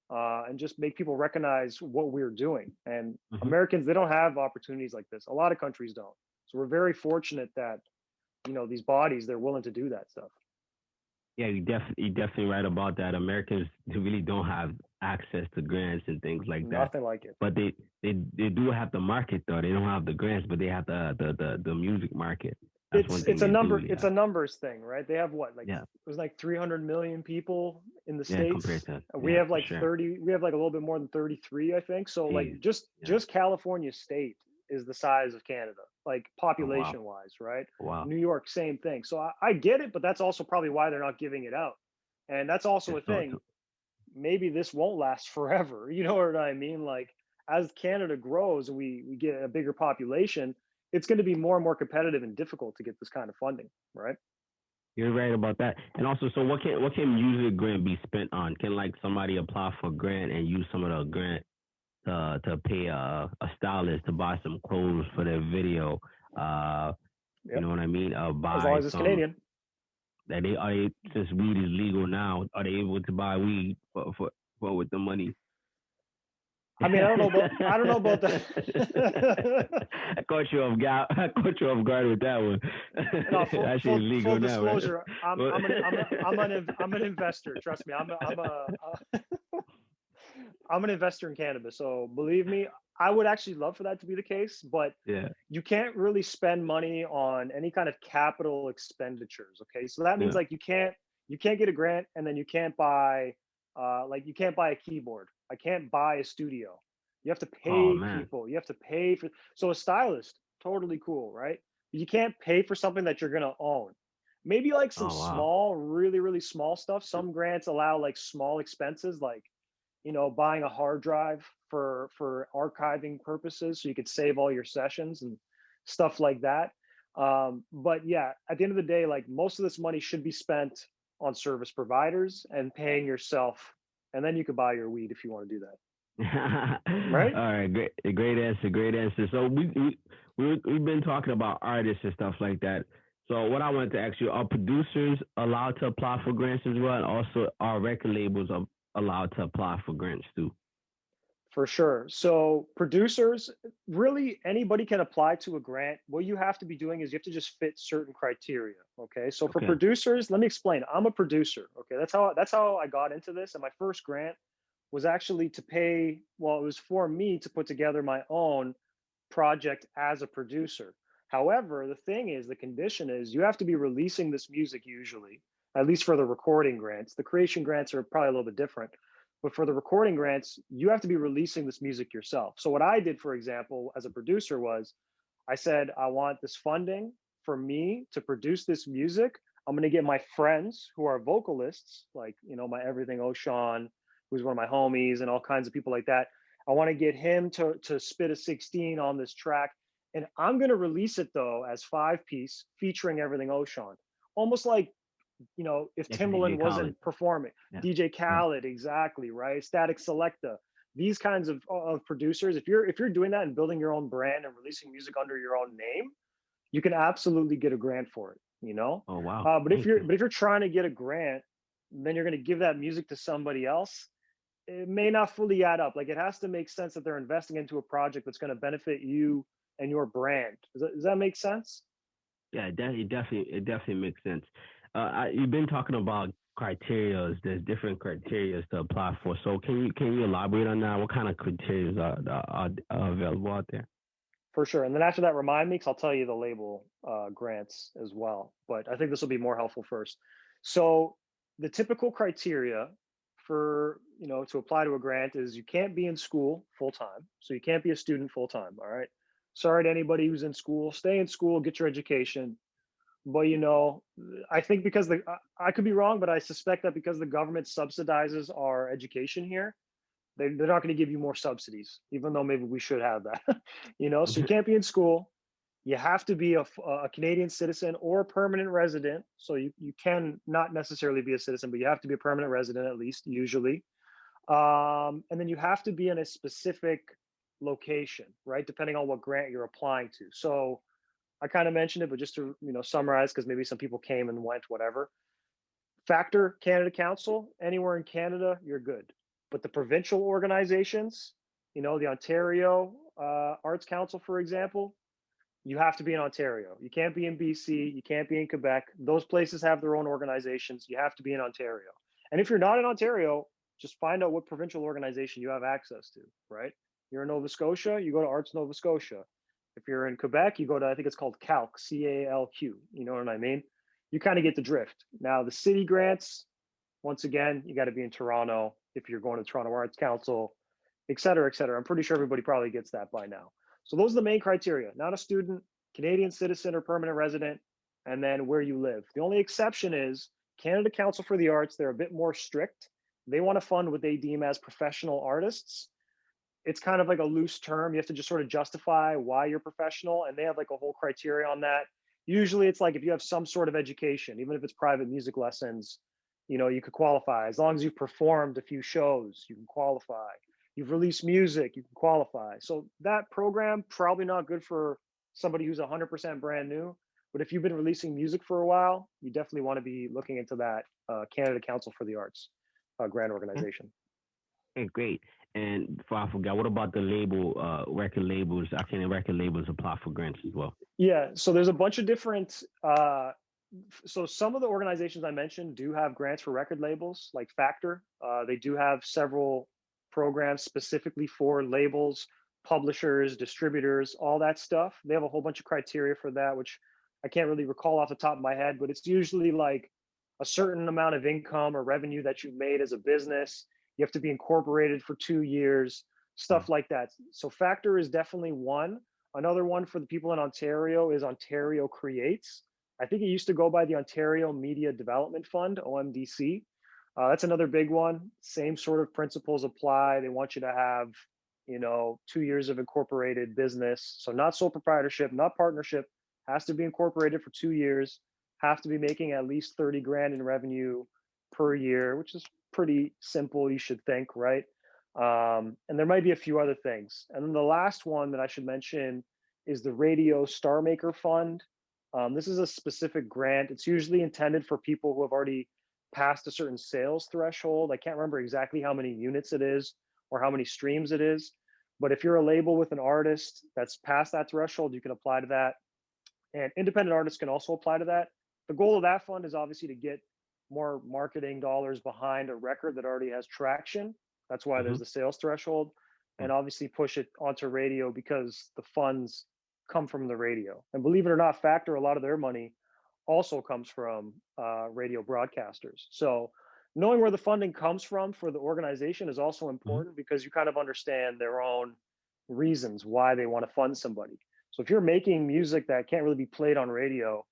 and just make people recognize what we're doing. And Mm-hmm. Americans, they don't have opportunities like this. A lot of countries don't. So we're very fortunate that, these bodies, they're willing to do that stuff. Yeah, you're definitely right about that. Americans really don't have access to grants and things like that. Nothing like it. But they do have the market though. They don't have the grants, but they have the music market. That's one thing It's a they number. do. It's Yeah. a numbers thing, right? They have what, like Yeah. it was like 300 million people in the Yeah. Compared states. to We yeah, have for like sure. 30. We have like a little bit more than 33, I think. So like Jeez. just Yeah. California state is the size of Canada, like Oh wow. population wise, right? Wow. New York, same thing. So I get it, but that's also probably why they're not giving it out. And that's also It's a thing. Maybe this won't last forever. You know what I mean? Like as Canada grows and we get a bigger population, it's going to be more and more competitive and difficult to get this kind of funding, right? You're right about that. And also, so what can music grant be spent on? Can like somebody apply for a grant and use some of the grant to pay a stylist to buy some clothes for their video? You Yep. know what I mean? As long Buy as it's some Canadian. that since weed is legal now, are they able to buy weed for with the money? I mean, I don't know about that. I caught you off guard. I caught you off guard with that one. No, That shit is legal full now, right? disclosure. I'm an investor. Trust me. I'm an investor in cannabis. So believe me, I would actually love for that to be the case, but Yeah, you can't really spend money on any kind of capital expenditures. Okay, so that means yeah. like you can't get a grant, and then you can't buy you can't buy a keyboard. I can't buy a studio. You have to Oh pay man. people. You have to pay for, so a stylist, totally cool, right? But you can't pay for something that you're gonna own. Maybe like some Oh wow. small, really, really small stuff. Some grants allow like small expenses, like buying a hard drive for archiving purposes, so you could save all your sessions and stuff like that. But yeah, at the end of the day, like most of this money should be spent on service providers and paying yourself, and then you could buy your weed if you want to do that. All Right? right, great answer, great answer. So we've been talking about artists and stuff like that. So what I wanted to ask you, are producers allowed to apply for grants as well? And also are record labels allowed to apply for grants too? For sure. So producers, really anybody can apply to a grant. What you have to be doing is you have to just fit certain criteria. Okay. So for Okay. producers, let me explain. I'm a producer. Okay. That's how I got into this. And my first grant was actually to pay, well, it was for me to put together my own project as a producer. However, the thing is, the condition is you have to be releasing this music usually, at least for the recording grants. The creation grants are probably a little bit different. But for the recording grants, you have to be releasing this music yourself. So what I did, for example, as a producer was I said, I want this funding for me to produce this music. I'm going to get my friends who are vocalists, like, my everything Oshan, who's one of my homies, and all kinds of people like that. I want to get him to spit a 16 on this track. And I'm going to release it though as 5-piece featuring everything Oshan. Almost like, if Like Timbaland DJ Khaled. wasn't performing, Yeah. DJ Yeah. Khaled, exactly, right? Static Selecta, these kinds of producers. If you're doing that and building your own brand and releasing music under your own name, you can absolutely get a grant for it. you know? Oh wow. But Thank you. if you're trying to get a grant, then you're going to give that music to somebody else. It may not fully add up. Like it has to make sense that they're investing into a project that's going to benefit you and your brand. Does that make sense? Yeah, it definitely makes sense. You've been talking about criteria. There's different criteria to apply for. So can you elaborate on that? What kind of criteria are available out there? For sure. And then after that, remind me because I'll tell you the label grants as well. But I think this will be more helpful first. So the typical criteria for to apply to a grant is you can't be in school full time. So you can't be a student full time. All right. Sorry to anybody who's in school. Stay in school, get your education. But I think because I could be wrong, but I suspect that because the government subsidizes our education here, they're not going to give you more subsidies, even though maybe we should have that. So you can't be in school. You have to be a Canadian citizen or a permanent resident. So you can not necessarily be a citizen, but you have to be a permanent resident at least, usually. And then you have to be in a specific location, right? Depending on what grant you're applying to. So I kind of mentioned it, but just to summarize, because maybe some people came and went, whatever. Factor Canada Council, anywhere in Canada, you're good. But the provincial organizations, the Ontario Arts Council, for example, you have to be in Ontario. You can't be in BC. You can't be in Quebec. Those places have their own organizations. You have to be in Ontario. And if you're not in Ontario, just find out what provincial organization you have access to, right? You're in Nova Scotia, you go to Arts Nova Scotia. If you're in Quebec, you go to, I think it's called CALQ, CALQ. You know what I mean? You kind of get the drift. Now, the city grants, once again, you got to be in Toronto if you're going to Toronto Arts Council, et cetera, et cetera. I'm pretty sure everybody probably gets that by now. So those are the main criteria: not a student, Canadian citizen or permanent resident, and then where you live. The only exception is Canada Council for the Arts. They're a bit more strict. They want to fund what they deem as professional artists. It's kind of like a loose term. You have to just sort of justify why you're professional, and they have like a whole criteria on that. Usually it's like if you have some sort of education, even if it's private music lessons, you could qualify. As long as you've performed a few shows, you can qualify. You've released music, you can qualify. So that program, probably not good for somebody who's 100% brand new. But if you've been releasing music for a while, you definitely want to be looking into that Canada Council for the Arts grant organization. Okay, great. And before I forgot, what about the record labels? I can record labels apply for grants as well. Yeah, so there's a bunch of different. So some of the organizations I mentioned do have grants for record labels, like Factor. They do have several programs specifically for labels, publishers, distributors, all that stuff. They have a whole bunch of criteria for that, which I can't really recall off the top of my head, but it's usually like a certain amount of income or revenue that you've made as a business. You have to be incorporated for 2 years, stuff like that. So Factor is definitely one. Another one for the people in Ontario is Ontario Creates. I think it used to go by the Ontario Media Development Fund, OMDC. That's another big one. Same sort of principles apply. They want you to have, 2 years of incorporated business. So not sole proprietorship, not partnership, has to be incorporated for 2 years, have to be making at least 30 grand in revenue per year, which is pretty simple, you should think, right? And there might be a few other things. And then the last one that I should mention is the Radio Star Maker Fund. This is a specific grant. It's usually intended for people who have already passed a certain sales threshold. I can't remember exactly how many units it is or how many streams it is. But if you're a label with an artist that's past that threshold, you can apply to that. And independent artists can also apply to that. The goal of that fund is obviously to get more marketing dollars behind a record that already has traction. That's why there's the sales threshold, and obviously push it onto radio because the funds come from the radio. And believe it or not, Factor, a lot of their money also comes from radio broadcasters. So knowing where the funding comes from for the organization is also important because you kind of understand their own reasons why they want to fund somebody. So if you're making music that can't really be played on radio,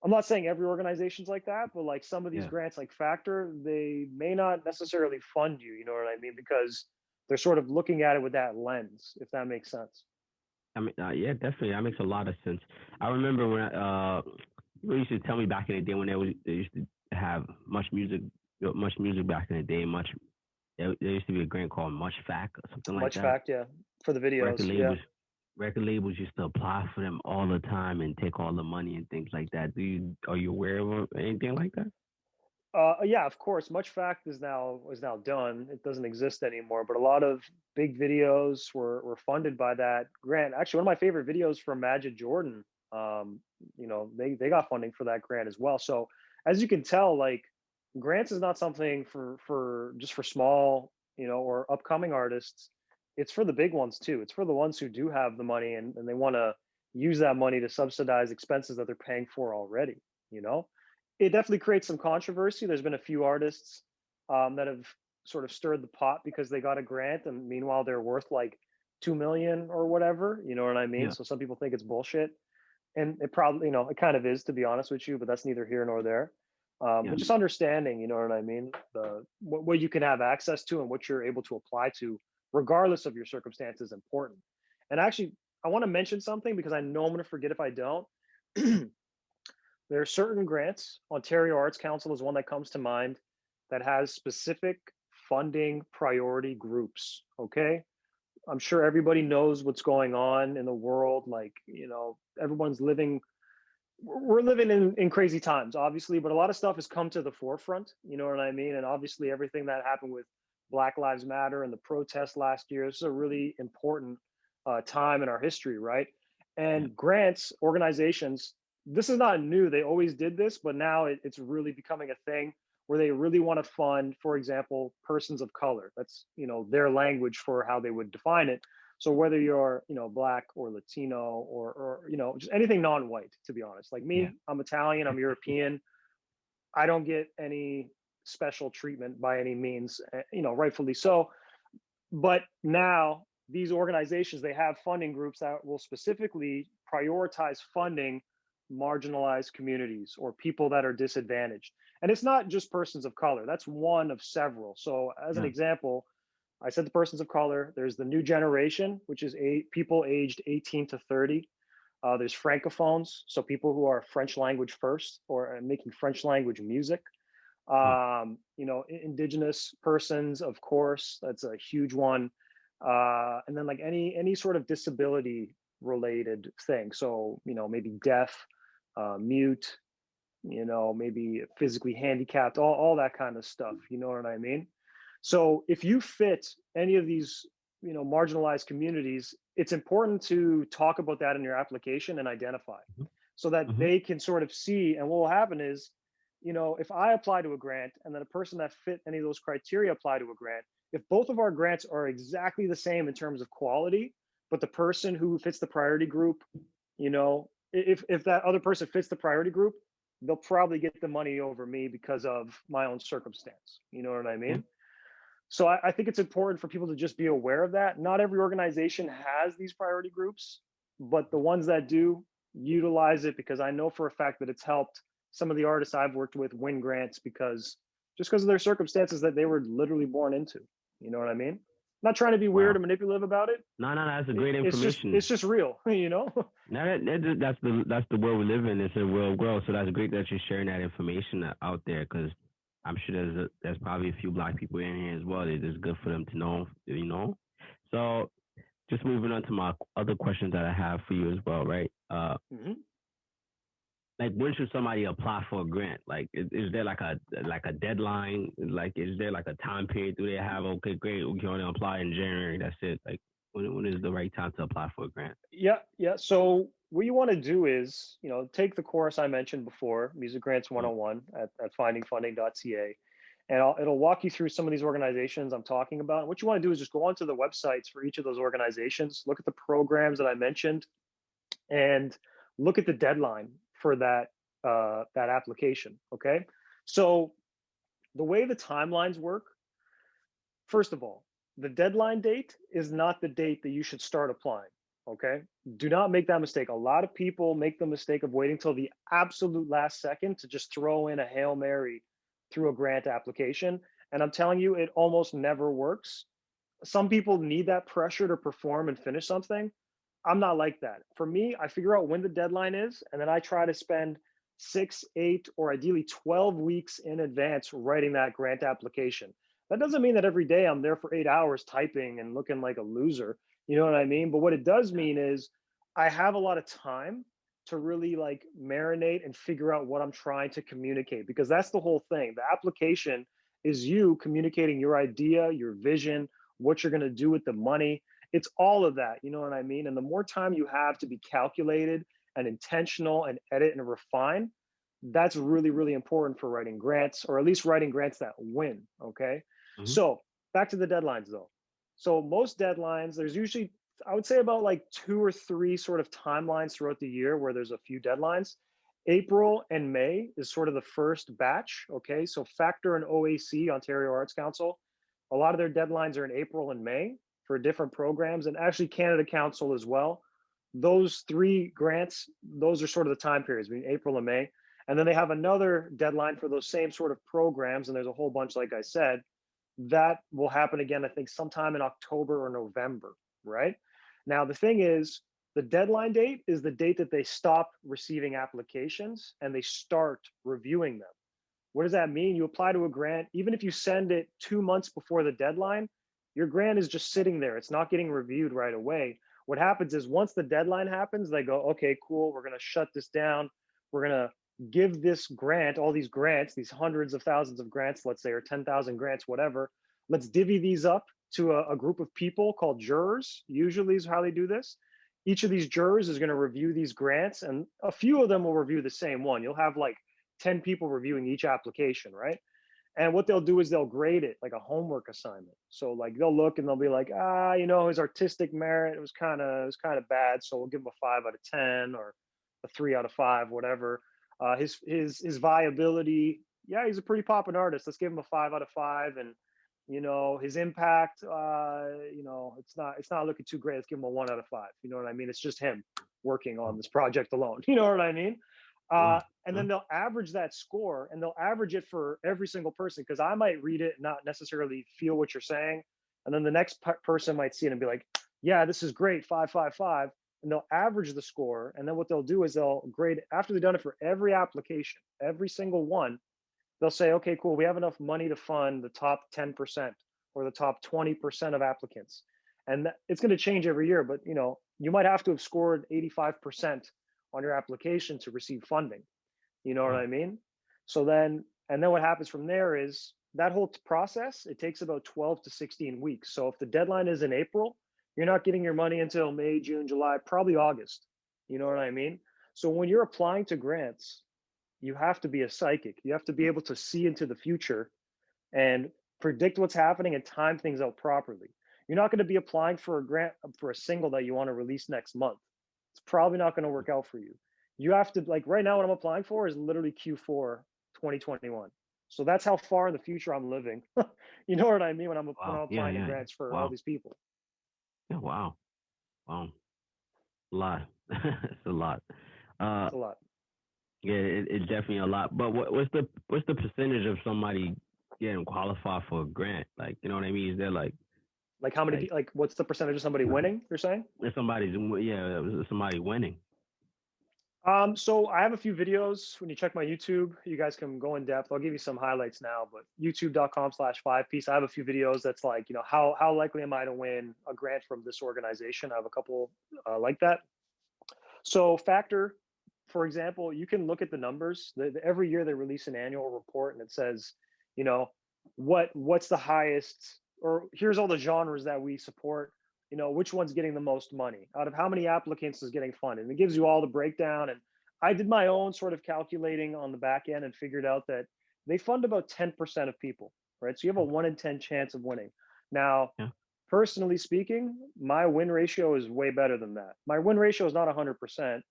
I'm not saying every organization's like that, but like some of these grants like Factor, they may not necessarily fund you, you know what I mean? Because they're sort of looking at it with that lens, if that makes sense. I mean, yeah, definitely. That makes a lot of sense. I remember when people used to tell me back in the day when they used to have much music back in the day. There used to be a grant called Much Fact or something like that. Much Fact, yeah, for the videos. Yeah. record labels used to apply for them all the time and take all the money and things like that. Are you aware of anything like that? Yeah, of course. Much Fact is now done. It doesn't exist anymore. But a lot of big videos were funded by that grant. Actually, one of my favorite videos from Magic Jordan. They got funding for that grant as well. So as you can tell, like grants is not something for just for small, or upcoming artists. It's for the big ones too. It's for the ones who do have the money and they want to use that money to subsidize expenses that they're paying for already. You know it definitely creates some controversy. There's been a few artists that have sort of stirred the pot because they got a grant, and meanwhile they're worth like 2 million or whatever. You know what I mean? Yeah, So some people think it's bullshit, and it probably, it kind of is, to be honest with you. But that's neither here nor there. yeah, But just understanding, you know what I mean, what you can have access to and what you're able to apply to, regardless of your circumstances, is important. And actually, I want to mention something because I know I'm going to forget if I don't. There are certain grants. Ontario Arts Council is one that comes to mind that has specific funding priority groups. Okay. I'm sure everybody knows what's going on in the world. Like, everyone's we're living in crazy times, obviously, but a lot of stuff has come to the forefront. You know what I mean? And obviously, everything that happened with Black Lives Matter and the protests last year, this is a really important time in our history, right? yeah, And grants, organizations, this is not new. They always did this, but now it's really becoming a thing where they really want to fund, for example, persons of color. That's, their language for how they would define it. So whether you're, black or Latino or just anything non-white, to be honest. Like yeah, me, I'm Italian, I'm European. I don't get any special treatment by any means, rightfully so. But now these organizations, they have funding groups that will specifically prioritize funding marginalized communities or people that are disadvantaged. And it's not just persons of color. That's one of several. So as an yeah, example, I said the persons of color. There's the new generation, which is people aged 18 to 30. There's francophones, so people who are French language first or making French language music. huh, Indigenous persons, of course, that's a huge one. And then like any sort of disability related thing. So, maybe deaf, mute, maybe physically handicapped, all that kind of stuff. You know what I mean? So if you fit any of these, marginalized communities, it's important to talk about that in your application and identify so that mm-hmm, they can sort of see. And what will happen is, if I apply to a grant and then a person that fit any of those criteria apply to a grant, if both of our grants are exactly the same in terms of quality, but the person who fits the priority group, if that other person fits the priority group, they'll probably get the money over me because of my own circumstance. You know what I yeah, mean? So I think it's important for people to just be aware of that. Not every organization has these priority groups, but the ones that do, utilize it, because I know for a fact that it's helped some of the artists I've worked with win grants because of their circumstances that they were literally born into. You know what I mean? I'm not trying to be weird or wow. manipulative about it. No, no, no, that's a it great it's just information. it's just real, you know? Now that's the world we live in. It's a real world. So that's great that you're sharing that information out there because I'm sure there's probably a few black people in here as well. It's good for them to know, you know. So just moving on to my other questions that I have for you as well, right? Mhm. Like when should somebody apply for a grant? Like is there like a deadline? Like is there like a time period? Do they have okay, great, we can only apply in January. That's it. Like when is the right time to apply for a grant? Yeah, yeah. So what you want to do is, take the course I mentioned before, Music Grants Mm, 101 at findingfunding.ca, and it'll walk you through some of these organizations I'm talking about. And what you want to do is just go onto the websites for each of those organizations, look at the programs that I mentioned, and look at the deadline for that application. Okay, so the way the timelines work, first of all, the deadline date is not the date that you should start applying. Okay. Do not make that mistake. A lot of people make the mistake of waiting till the absolute last second to just throw in a Hail Mary through a grant application. And I'm telling you, it almost never works. Some people need that pressure to perform and finish something. I'm not like that. For me, I figure out when the deadline is, and then I try to spend 6, 8, or ideally 12 weeks in advance writing that grant application. That doesn't mean that every day I'm there for 8 hours typing and looking like a loser. You know what I mean? But what it does mean is I have a lot of time to really like marinate and figure out what I'm trying to communicate, because that's the whole thing. The application is you communicating your idea, your vision, what you're going to do with the money. It's all of that. You know what I mean? And the more time you have to be calculated and intentional and edit and refine, that's really, really important for writing grants, or at least writing grants that win. Okay. Hmm. So back to the deadlines though. So most deadlines, there's usually, I would say about like 2 or 3 sort of timelines throughout the year where there's a few deadlines. April and May is sort of the first batch. Okay. So Factor and OAC, Ontario Arts Council, a lot of their deadlines are in April and May for different programs, and actually Canada Council as well. Those three grants, those are sort of the time periods between April and May. And then they have another deadline for those same sort of programs. And there's a whole bunch, like I said, that will happen again, I think sometime in October or November, right? Now, the thing is, the deadline date is the date that they stop receiving applications and they start reviewing them. What does that mean? You apply to a grant, even if you send it 2 months before the deadline, your grant is just sitting there. It's not getting reviewed right away. What happens is once the deadline happens, they go, okay, cool, we're going to shut this down. We're going to give this grant, all these grants, these hundreds of thousands of grants, let's say, or 10,000 grants, whatever. Let's divvy these up to a group of people called jurors, usually is how they do this. Each of these jurors is going to review these grants, and a few of them will review the same one. You'll have like 10 people reviewing each application, right? And what they'll do is they'll grade it like a homework assignment. So like they'll look and they'll be like, his artistic merit, it was kind of bad. So we'll give him a 5 out of 10 or a 3 out of 5, whatever. His viability, yeah, he's a pretty poppin' artist. Let's give him a 5 out of 5. And his impact, it's not looking too great. Let's give him a 1 out of 5. You know what I mean? It's just him working on this project alone. You know what I mean? Wow. And then they'll average that score, and they'll average it for every single person, because I might read it and not necessarily feel what you're saying, and then the next person might see it and be like, yeah, this is great, 5 5 5. And they'll average the score, and then what they'll do is they'll grade, after they've done it for every application, every single one. They'll say, okay, cool, we have enough money to fund the top 10% or the top 20% of applicants. And it's going to change every year, but you might have to have scored 85% on your application to receive funding. You know what Wow. I mean? So then, and then what happens from there is that whole process, it takes about 12 to 16 weeks. So if the deadline is in April, you're not getting your money until May, June, July, probably August. You know what I mean? So when you're applying to grants, you have to be a psychic. You have to be able to see into the future and predict what's happening and time things out properly. You're not going to be applying for a grant for a single that you want to release next month. It's probably not going to work out for you. You have to, like, right now what I'm applying for is literally Q4 2021. So that's how far in the future I'm living. You know what I mean, when I'm Wow. Yeah. applying to Yeah. grants for all Wow. these people. Yeah. Wow. Wow. A lot. It's a lot. Uh, It's a lot. yeah, it's definitely a lot. But what's the percentage of somebody getting qualified for a grant? Like, you know what I mean? Is there Like how many like like what's the percentage of somebody winning, you're saying? if somebody winning? So I have a few videos. When you check my YouTube, you guys can go in depth. I'll give you some highlights now, but youtube.com/5piece. I have a few videos that's like, how likely am I to win a grant from this organization? I have a couple like that. So Factor, for example, you can look at the numbers. Every year they release an annual report, and it says, you know, what's the highest, or here's all the genres that we support. Which one's getting the most money out of how many applicants is getting funded. And it gives you all the breakdown. And I did my own sort of calculating on the back end and figured out that they fund about 10% of people, right? So you have a 1 in 10 chance of winning. Now, Yeah. personally speaking, my win ratio is way better than that. My win ratio is not 100%.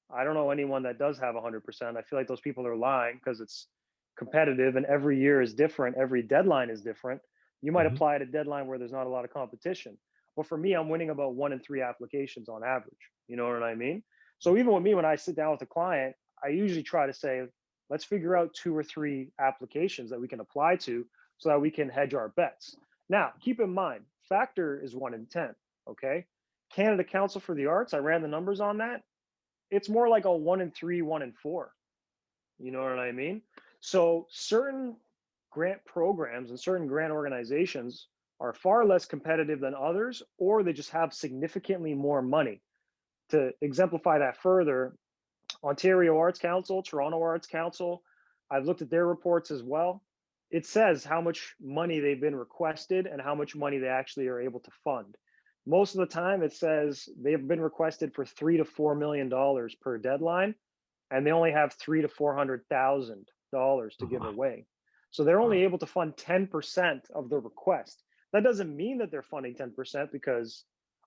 I don't know anyone that does have 100%. I feel like those people are lying, because it's competitive and every year is different. Every deadline is different. You might Hmm. apply at a deadline where there's not a lot of competition. But for me, I'm winning about 1 in 3 applications on average. You know what I mean? So even with me, when I sit down with a client, I usually try to say, let's figure out 2 or 3 applications that we can apply to so that we can hedge our bets. Now, keep in mind, Factor is 1 in 10. Okay. Canada Council for the Arts, I ran the numbers on that. It's more like a 1 in 3, 1 in 4. You know what I mean? So certain grant programs and certain grant organizations are far less competitive than others, or they just have significantly more money. To exemplify that further, Ontario Arts Council, Toronto Arts Council, I've looked at their reports as well. It says how much money they've been requested and how much money they actually are able to fund. Most of the time, it says they've been requested for $3 to $4 million per deadline, and they only have $300,000 to $400,000 to give away. So they're only able to fund 10% of the request. That doesn't mean that they're funding 10% because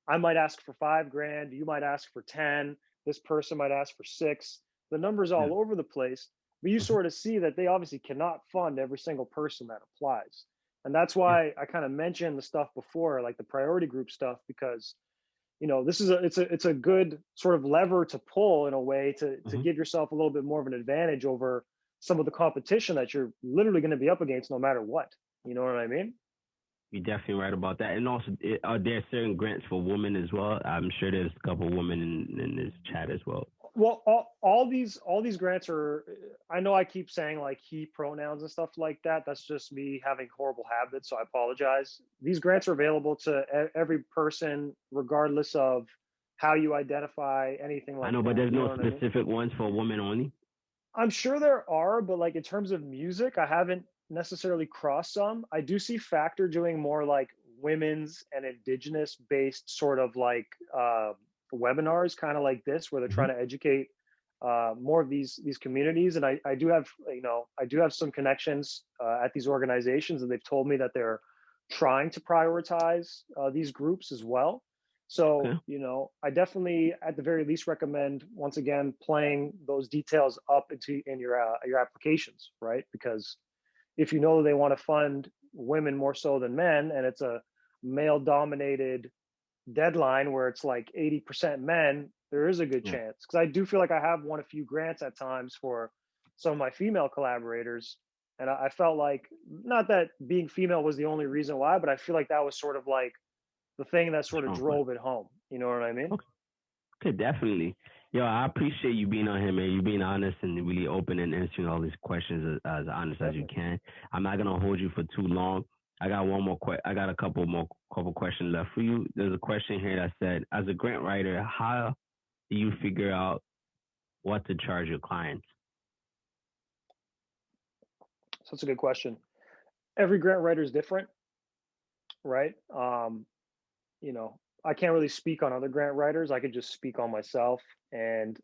I might ask for $5,000, you might ask for 10, this person might ask for 6. The numbers all over the place, but you sort of see that they obviously cannot fund every single person that applies. And that's why I kind of mentioned the stuff before, like the priority group stuff, because this is it's a good sort of lever to pull in a way to give yourself a little bit more of an advantage over some of the competition that you're literally going to be up against no matter what. You know what I mean? You're definitely right about that. And also, are there certain grants for women as well? I'm sure there's a couple of women in this chat as well. Well, all these grants are, I know I keep saying like he pronouns and stuff like that. That's just me having horrible habits, so I apologize. These grants are available to every person, regardless of how you identify, anything like that. I know, but there's no specific ones for women only? I'm sure there are, but like in terms of music, I haven't necessarily crossed some. I do see Factor doing more like women's and indigenous based sort of like webinars, kind of like this, where they're trying to educate more of these communities. And I do have some connections at these organizations, and they've told me that they're trying to prioritize these groups as well. So, I definitely, at the very least, recommend, once again, playing those details up in your applications, right? Because if you know they want to fund women more so than men, and it's a male-dominated deadline where it's like 80% men, there is a good chance. Because I do feel like I have won a few grants at times for some of my female collaborators, and I felt like, not that being female was the only reason why, but I feel like that was sort of like the thing that sort of drove it home. You know what I mean? Okay, definitely. Yo, I appreciate you being on here, man. You being honest and really open and answering all these questions as honest as you can. I'm not gonna hold you for too long. I got one more I got a couple questions left for you. There's a question here that said, as a grant writer, how do you figure out what to charge your clients? So that's a good question. Every grant writer is different, right? I can't really speak on other grant writers. I could just speak on myself. And,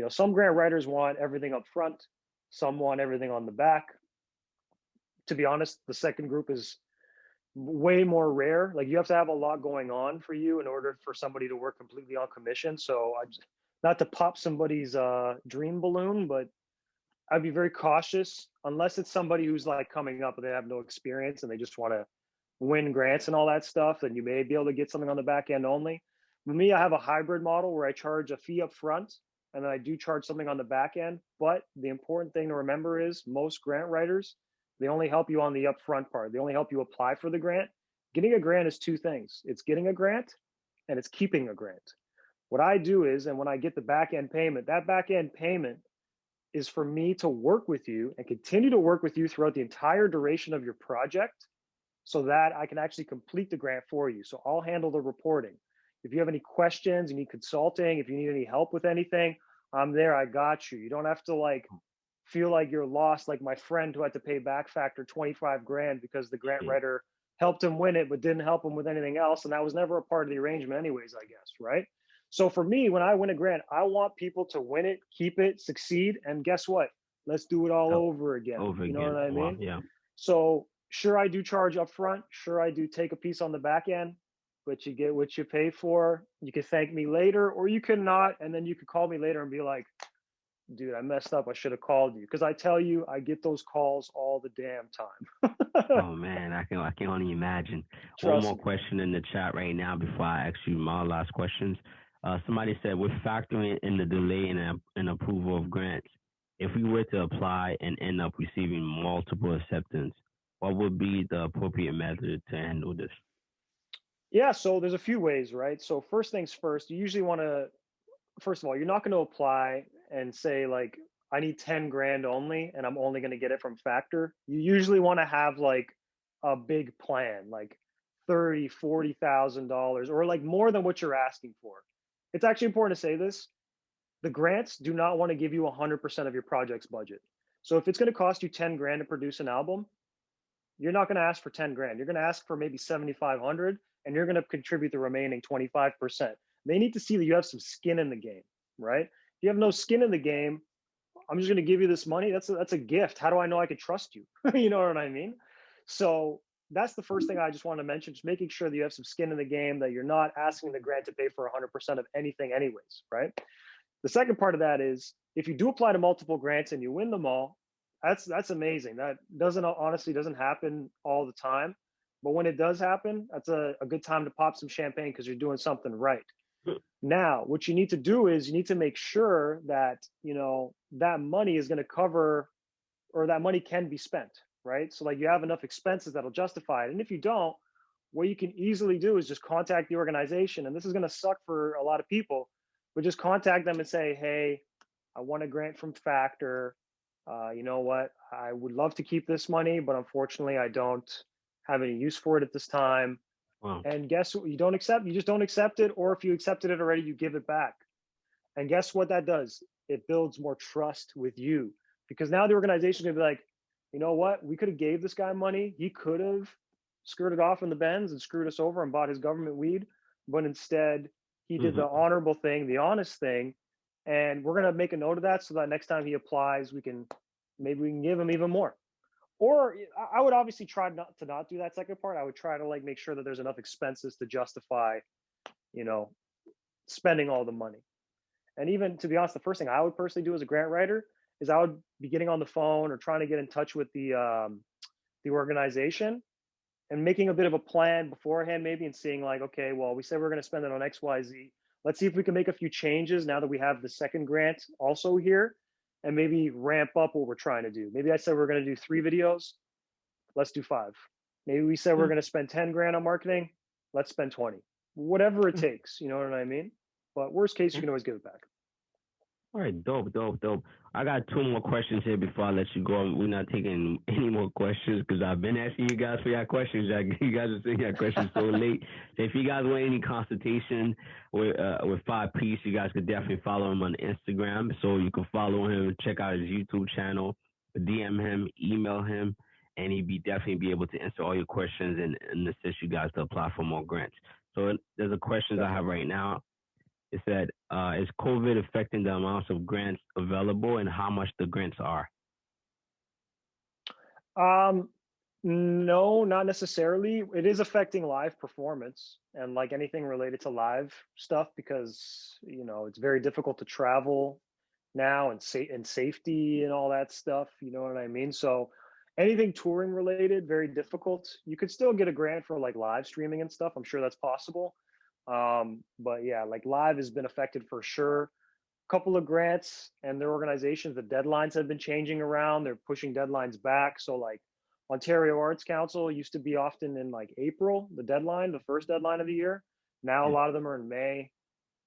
some grant writers want everything up front. Some want everything on the back. To be honest, the second group is way more rare. Like, you have to have a lot going on for you in order for somebody to work completely on commission. So not to pop somebody's dream balloon, but I'd be very cautious unless it's somebody who's like coming up and they have no experience and they just want to win grants and all that stuff, then you may be able to get something on the back end only. For me, I have a hybrid model where I charge a fee up front and then I do charge something on the back end. But the important thing to remember is most grant writers, they only help you on the upfront part. They only help you apply for the grant. Getting a grant is two things. It's getting a grant and it's keeping a grant. What I do is, and when I get the back end payment, that back end payment is for me to work with you and continue to work with you throughout the entire duration of your project, so that I can actually complete the grant for you. So I'll handle the reporting. If you have any questions, you need consulting, if you need any help with anything, I'm there. I got you. You don't have to feel like you're lost, like my friend who had to pay back Factor $25,000 because the grant writer helped him win it, but didn't help him with anything else. And that was never a part of the arrangement anyways, I guess, right? So for me, when I win a grant, I want people to win it, keep it, succeed. And guess what? Let's do it all over again. You know what I mean? Wow, yeah. So sure, I do charge up front. Sure, I do take a piece on the back end, but you get what you pay for. You can thank me later, or you can not. And then you could call me later and be like, dude, I messed up. I should have called you. Because I tell you, I get those calls all the damn time. Oh, man, I can only imagine. One more question in the chat right now before I ask you my last questions. Somebody said, with factoring in the delay in approval of grants, if we were to apply and end up receiving multiple acceptance, what would be the appropriate method to handle this? Yeah, so there's a few ways, right? So first things first, you usually want to, first of all, you're not going to apply and say like, I need 10 grand only, and I'm only going to get it from Factor. You usually want to have like a big plan, like $30,000, $40,000, or like more than what you're asking for. It's actually important to say this. The grants do not want to give you 100% of your project's budget. So if it's going to cost you 10 grand to produce an album, you're not going to ask for 10 grand. You're going to ask for maybe 7,500, and you're going to contribute the remaining 25%. They need to see that you have some skin in the game, right? If you have no skin in the game, I'm just going to give you this money. That's a gift. How do I know I can trust you? You know what I mean? So that's the first thing I just want to mention, just making sure that you have some skin in the game, that you're not asking the grant to pay for 100% of anything anyways, right? The second part of that is, if you do apply to multiple grants and you win them all, that's amazing. That doesn't happen all the time. But when it does happen, that's a good time to pop some champagne because you're doing something right. Now, what you need to do is you need to make sure that, that money is going to cover, or that money can be spent, right? So like you have enough expenses that'll justify it. And if you don't, what you can easily do is just contact the organization. And this is going to suck for a lot of people, but just contact them and say, hey, I want a grant from Factor. You know what? I would love to keep this money, but unfortunately I don't have any use for it at this time. Wow. And guess what? You just don't accept it. Or if you accepted it already, you give it back. And guess what that does? It builds more trust with you, because now the organization can be like, you know what? We could have gave this guy money. He could have skirted off in the Benz and screwed us over and bought his government weed. But instead, he did the honorable thing, the honest thing. And we're going to make a note of that so that next time he applies, maybe we can give him even more. Or I would obviously try not to do that second part. I would try to like make sure that there's enough expenses to justify, spending all the money. And even, to be honest, the first thing I would personally do as a grant writer is I would be getting on the phone or trying to get in touch with the organization and making a bit of a plan beforehand, maybe, and seeing like, okay, well, we said we're going to spend it on XYZ. Let's see if we can make a few changes now that we have the second grant also here, and maybe ramp up what we're trying to do. Maybe I said we're going to do 3 videos. Let's do 5. Maybe we said we're going to spend 10 grand on marketing. Let's spend 20. Whatever it takes, you know what I mean? But worst case, you can always give it back. All right, dope. I got 2 more questions here before I let you go. We're not taking any more questions because I've been asking you guys for your questions. You guys are sending your questions so late. So if you guys want any consultation with 5 Piece, you guys could definitely follow him on Instagram. So you can follow him, check out his YouTube channel, DM him, email him, and he'd definitely be able to answer all your questions and assist you guys to apply for more grants. So there's a questions I have right now. It said, is COVID affecting the amounts of grants available and how much the grants are? No, not necessarily. It is affecting live performance and like anything related to live stuff, because, it's very difficult to travel now, and safety and all that stuff. You know what I mean? So anything touring related, very difficult. You could still get a grant for like live streaming and stuff. I'm sure that's possible. But yeah, like live has been affected for sure. A couple of grants and their organizations, the deadlines have been changing around. They're pushing deadlines back. So like Ontario Arts Council used to be often in like April, the first deadline of the year. Now a lot of them are in May.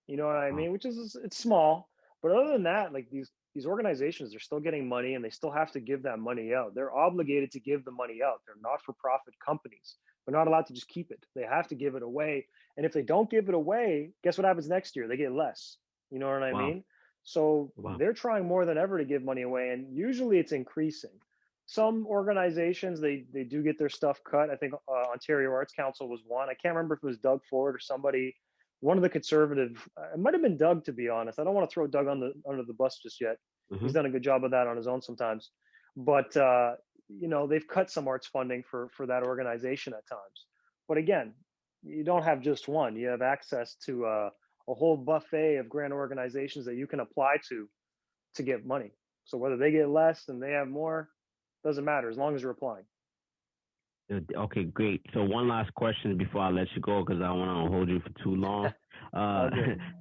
You know what I mean? Which is, it's small. But other than that, like these organizations, they're still getting money and they still have to give that money out. They're obligated to give the money out. They're not-for-profit companies. They're not allowed to just keep it. They have to give it away. And if they don't give it away, guess what happens next year? They get less. You know what I mean? So they're trying more than ever to give money away. And usually it's increasing. Some organizations, they do get their stuff cut. I think Ontario Arts Council was one. I can't remember if it was Doug Ford or somebody, one of the conservative. It might have been Doug, to be honest. I don't want to throw Doug under the bus just yet. He's done a good job of that on his own sometimes. But they've cut some arts funding for that organization at times. But again, you don't have just one. You have access to a whole buffet of grant organizations that you can apply to get money. So whether they get less and they have more, doesn't matter as long as you're applying. Okay, great. So one last question before I let you go, because I don't want to hold you for too long.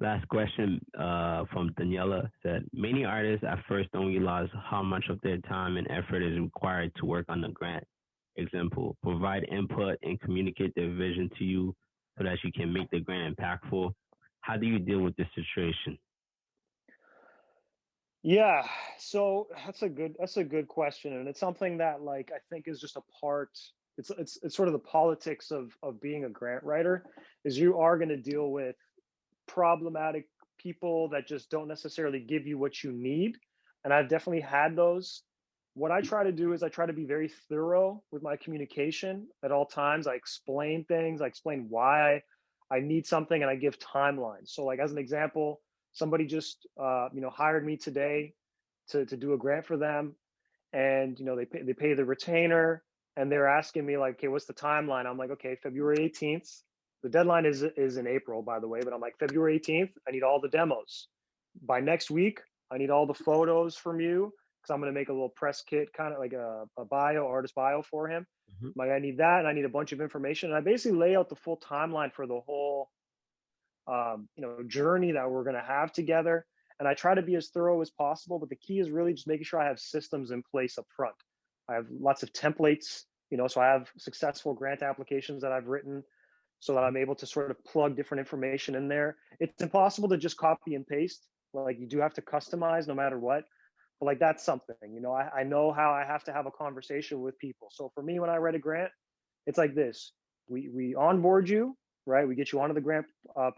Last question from Daniela said, many artists at first don't realize how much of their time and effort is required to work on the grant. Example, provide input and communicate their vision to you so that you can make the grant impactful. How do you deal with this situation? Yeah, so that's a good question, and it's something that like I think is just a part it's sort of the politics of being a grant writer, is you are going to deal with problematic people that just don't necessarily give you what you need. And I've definitely had those. What I try to do is I try to be very thorough with my communication at all times. I explain things, I explain why I need something, and I give timelines. So like as an example, somebody just hired me today to do a grant for them, and they pay the retainer, and they're asking me like, okay, what's the timeline? I'm like, okay, February 18th. The deadline is in April, by the way, but I'm like, February 18th, I need all the demos. By next week, I need all the photos from you, because I'm going to make a little press kit, kind of like a artist bio for him. Mm-hmm. Like, I need that, and I need a bunch of information. And I basically lay out the full timeline for the whole journey that we're going to have together. And I try to be as thorough as possible, but the key is really just making sure I have systems in place up front. I have lots of templates, so I have successful grant applications that I've written, so that I'm able to sort of plug different information in there. It's impossible to just copy and paste. Like, you do have to customize no matter what. But like, that's something, I know how I have to have a conversation with people. So for me, when I write a grant, it's like this. We onboard you, right? We get you onto the grant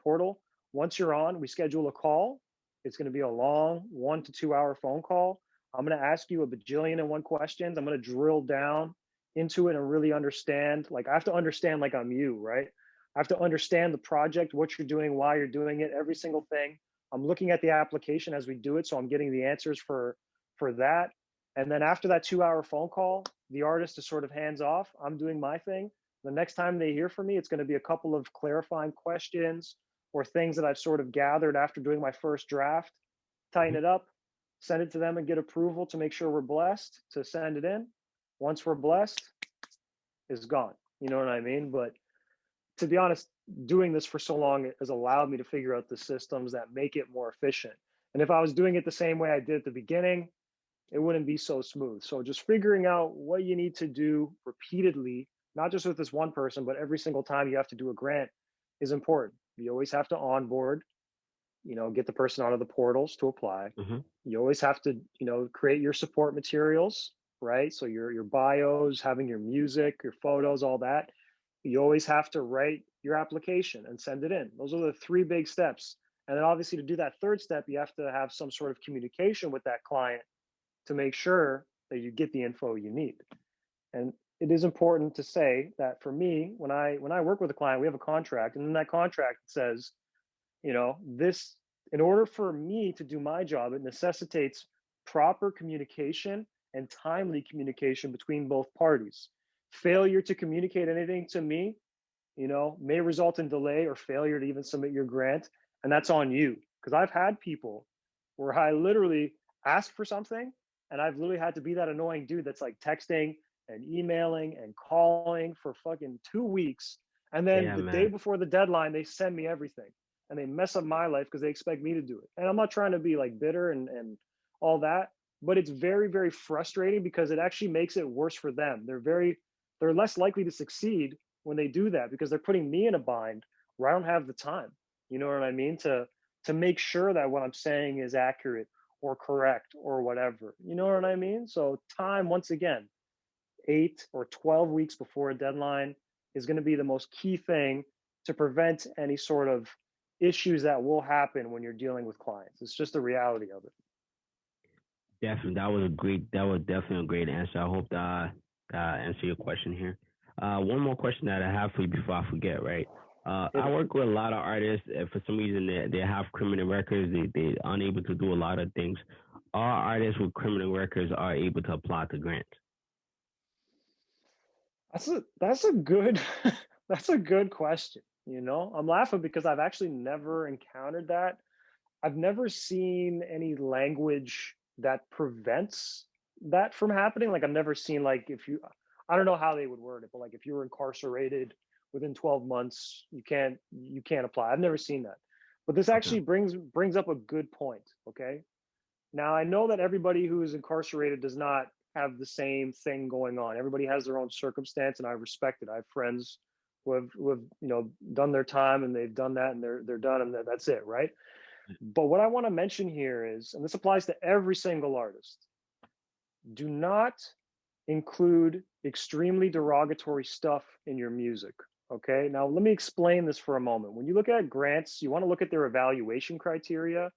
portal. Once you're on, we schedule a call. It's going to be a long 1 to 2 hour phone call. I'm going to ask you a bajillion and one questions. I'm going to drill down into it and really understand. Like, I have to understand, like, I'm you, right? I have to understand the project, what you're doing, why you're doing it, every single thing. I'm looking at the application as we do it, so I'm getting the answers for that. And then after that 2 hour phone call, the artist is sort of hands off. I'm doing my thing. The next time they hear from me, it's going to be a couple of clarifying questions or things that I've sort of gathered after doing my first draft, tighten it up, send it to them, and get approval to make sure we're blessed to send it in. Once we're blessed, it's gone. You know what I mean? But to be honest, doing this for so long has allowed me to figure out the systems that make it more efficient. And if I was doing it the same way I did at the beginning, it wouldn't be so smooth. So just figuring out what you need to do repeatedly, not just with this one person, but every single time you have to do a grant, is important. You always have to onboard, get the person onto the portals to apply. Mm-hmm. You always have to, create your support materials, right? So your bios, having your music, your photos, all that. You always have to write your application and send it in. Those are the 3 big steps. And then obviously, to do that third step, you have to have some sort of communication with that client to make sure that you get the info you need. And it is important to say that for me, when I work with a client, we have a contract, and in that contract it says, this, in order for me to do my job, it necessitates proper communication and timely communication between both parties. Failure to communicate anything to me, may result in delay or failure to even submit your grant. And that's on you. Because I've had people where I literally ask for something, and I've literally had to be that annoying dude that's like texting and emailing and calling for fucking 2 weeks. And then the day before the deadline, they send me everything, and they mess up my life because they expect me to do it. And I'm not trying to be like bitter and all that, but it's very, very frustrating because it actually makes it worse for them. They're less likely to succeed when they do that, because they're putting me in a bind where I don't have the time. You know what I mean? To make sure that what I'm saying is accurate or correct or whatever. You know what I mean? So time, once again, 8 or 12 weeks before a deadline is going to be the most key thing to prevent any sort of issues that will happen when you're dealing with clients. It's just the reality of it. Definitely, that was definitely a great answer. I hope that answer your question here. One more question that I have for you before I forget, right? I work with a lot of artists. For some reason, they have criminal records. They're unable to do a lot of things. All artists with criminal records are able to apply to grants? That's a good that's a good question. I'm laughing because I've actually never encountered that. I've never seen any language that prevents that from happening. Like, I've never seen, like, I don't know how they would word it, but like, if you were incarcerated within 12 months, you can't apply. I've never seen that. But this actually brings up a good point. Okay. Now, I know that everybody who is incarcerated does not have the same thing going on. Everybody has their own circumstance, and I respect it. I have friends who have done their time, and they've done that, and they're done, and that's it, right? But what I want to mention here is, and this applies to every single artist, do not include extremely derogatory stuff in your music. Okay. Now, let me explain this for a moment. When you look at grants, you want to look at their evaluation criteria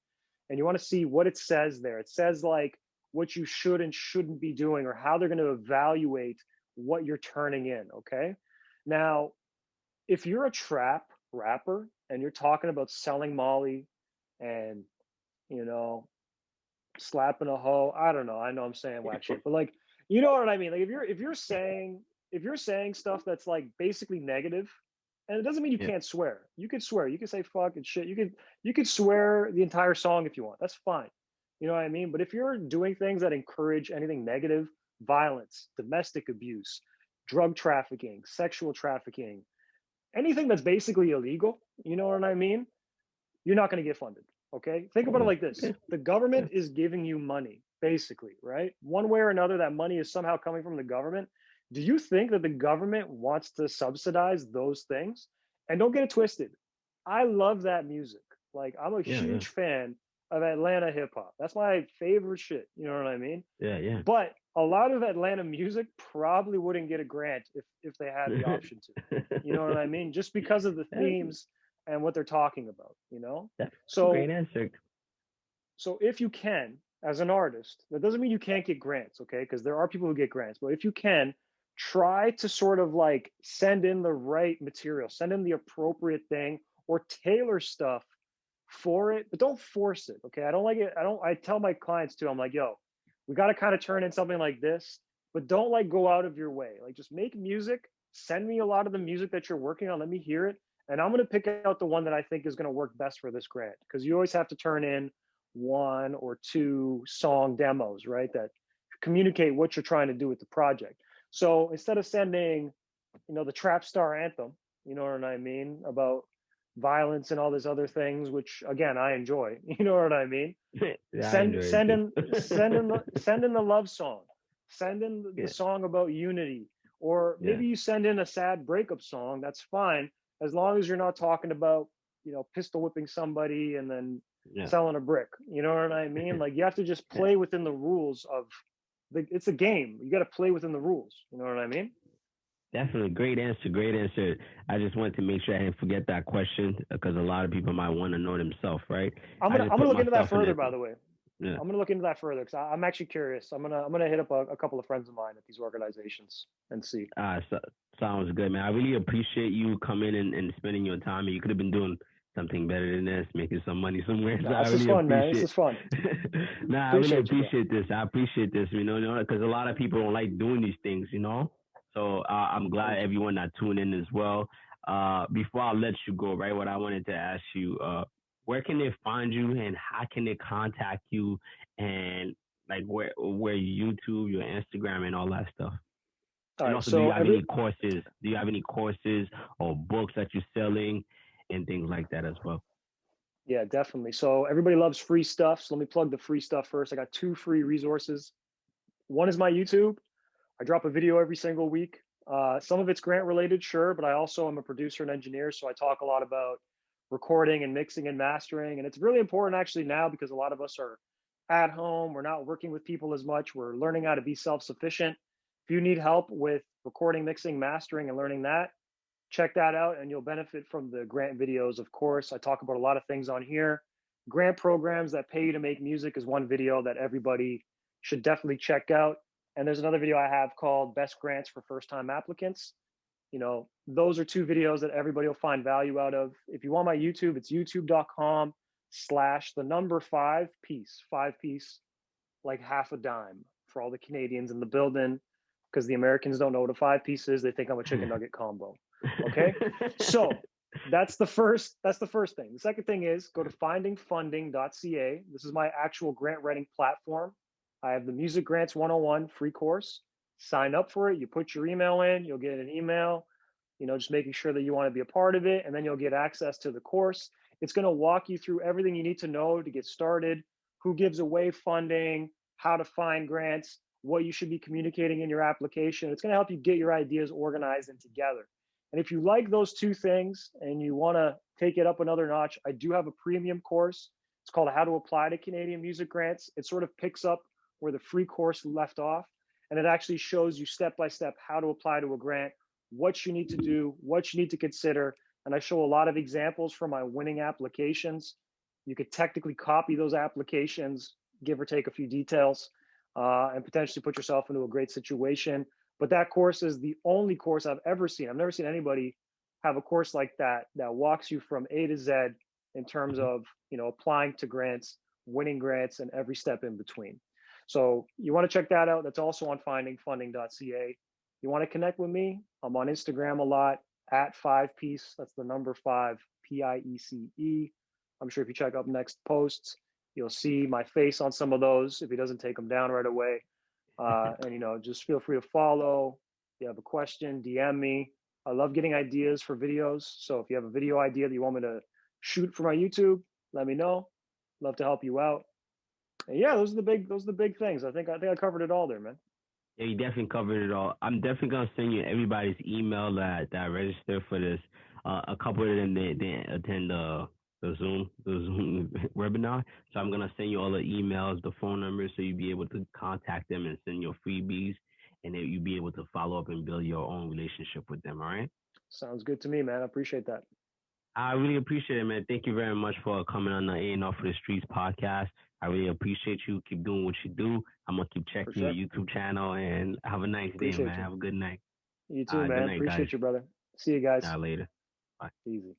and you want to see what it says there. It says like what you should and shouldn't be doing or how they're going to evaluate what you're turning in. Okay. Now, if you're a trap rapper and you're talking about selling Molly and, you know, slapping a hoe, I don't know. I know I'm saying whack shit, but like, you know what I mean? Like if you're saying stuff that's like basically negative, and it doesn't mean you Yeah. can't swear. You could swear. You could say fuck and shit. You could swear the entire song if you want. That's fine. You know what I mean? But if you're doing things that encourage anything negative, violence, domestic abuse, drug trafficking, sexual trafficking, anything that's basically illegal, you know what I mean? You're not going to get funded. Okay. Think about it like this. Okay. The government is giving you money, basically, right? One way or another, that money is somehow coming from the government. Do you think that the government wants to subsidize those things? And don't get it twisted. I love that music. Like, I'm a Yeah, yeah, huge fan of Atlanta hip hop. That's my favorite shit. You know what I mean? yeah, But a lot of Atlanta music probably wouldn't get a grant if they had the yeah. option to. You know what I mean? Just because of the themes and what they're talking about, you know? That's a great So answer. so if you can, as an artist, that doesn't mean you can't get grants, okay? Because there are people who get grants, but if you can, try to sort of like send in the right material, send in the appropriate thing, or tailor stuff for it, but don't force it, okay? I don't like it. I tell my clients too, I'm like, yo, we got to kind of turn in something like this, but don't like go out of your way. Like just make music, send me a lot of the music that you're working on, let me hear it. And I'm going to pick out the one that I think is going to work best for this grant because you always have to turn in one or two song demos, right? That communicate what you're trying to do with the project. So instead of sending, the trap star anthem, you know what I mean, about violence and all these other things, which again I enjoy, you know what I mean? Yeah, I Send enjoy it send too. in send in the love song, send in the Yeah, song about unity, or yeah, maybe you send in a sad breakup song. That's fine as long as you're not talking about pistol whipping somebody and then yeah. selling a brick. You know what I mean? Like you have to just Yeah. play within the rules of it's a game. You got to play within the rules. You know what I mean? Definitely, great answer. Great answer. I just wanted to make sure I didn't forget that question because a lot of people might want to know themselves, right? I'm I gonna just I'm put gonna look into that myself in further. it. By the way, Yeah. I'm gonna look into that further because I'm actually curious. I'm gonna hit up a couple of friends of mine at these organizations and see. Sounds good, man. I really appreciate you coming and spending your time. You could have been doing something better than this, making some money somewhere. So No, I this is really fun, man. This appreciate. is fun. Nah, I really Appreciate you, bro. appreciate this. I appreciate this. Because a lot of people don't like doing these things. So I'm glad Thank you. everyone that tuned in as well. Before I let you go, right? What I wanted to ask you, where can they find you and how can they contact you and like where YouTube, your Instagram, and all that stuff. All And right. also, do you So have any courses? Do you have any courses or books that you're selling and things like that as well? yeah, definitely. So everybody loves free stuff. So let me plug the free stuff first. I got two free resources. One is my YouTube. I drop a video every single week. Some of it's grant related, sure, but I also am a producer and engineer. So I talk a lot about recording and mixing and mastering. And it's really important actually now because a lot of us are at home. We're not working with people as much. We're learning how to be self sufficient. If you need help with recording, mixing, mastering, and learning that, check that out and you'll benefit from the grant videos. Of course, I talk about a lot of things on here. Grant programs that pay you to make music is one video that everybody should definitely check out. And there's another video I have called Best Grants for First Time Applicants. Those are two videos that everybody will find value out of. If you want my YouTube, it's youtube.com/5 piece, like half a dime for all the Canadians in the building, because the Americans don't know what a 5 piece is. They think I'm a chicken nugget combo. Okay. So that's the first thing. The second thing is go to findingfunding.ca. This is my actual grant writing platform. I have the Music Grants 101 free course. Sign up for it. You put your email in, you'll get an email, just making sure that you want to be a part of it. And then you'll get access to the course. It's going to walk you through everything you need to know to get started, who gives away funding, how to find grants, what you should be communicating in your application. It's going to help you get your ideas organized and together. And if you like those two things and you want to take it up another notch, I do have a premium course. It's called How to Apply to Canadian Music Grants. It sort of picks up where the free course left off. and it actually shows you step by step how to apply to a grant, what you need to do, what you need to consider. And I show a lot of examples from my winning applications. You could technically copy those applications, give or take a few details, and potentially put yourself into a great situation. But that course is the only course I've ever seen. I've never seen anybody have a course like that that walks you from A to Z in terms of, applying to grants, winning grants, and every step in between. So you want to check that out. That's also on findingfunding.ca. You want to connect with me? I'm on Instagram a lot at 5piece. That's the number 5, PIECE. I'm sure if you check up next posts, you'll see my face on some of those if he doesn't take them down right away. And just feel free to follow. If you have a question, DM me. I love getting ideas for videos. So if you have a video idea that you want me to shoot for my YouTube, let me know. Love to help you out. And yeah, those are the big things. I think I covered it all there, man. Yeah, you definitely covered it all. I'm definitely gonna send you everybody's email that registered for this. A couple of them they attend the Zoom webinar. So I'm gonna send you all the emails, the phone numbers, so you'll be able to contact them and send your freebies, and then you'll be able to follow up and build your own relationship with them. All right. Sounds good to me, man. I appreciate that. I really appreciate it, man. Thank you very much for coming on the A&R for the Streets podcast. I really appreciate you. Keep doing what you do. I'm going to keep checking your YouTube channel, and have a nice day, man. Have a good night. You too, man. Appreciate you, brother. See you guys. Later. Bye. Easy.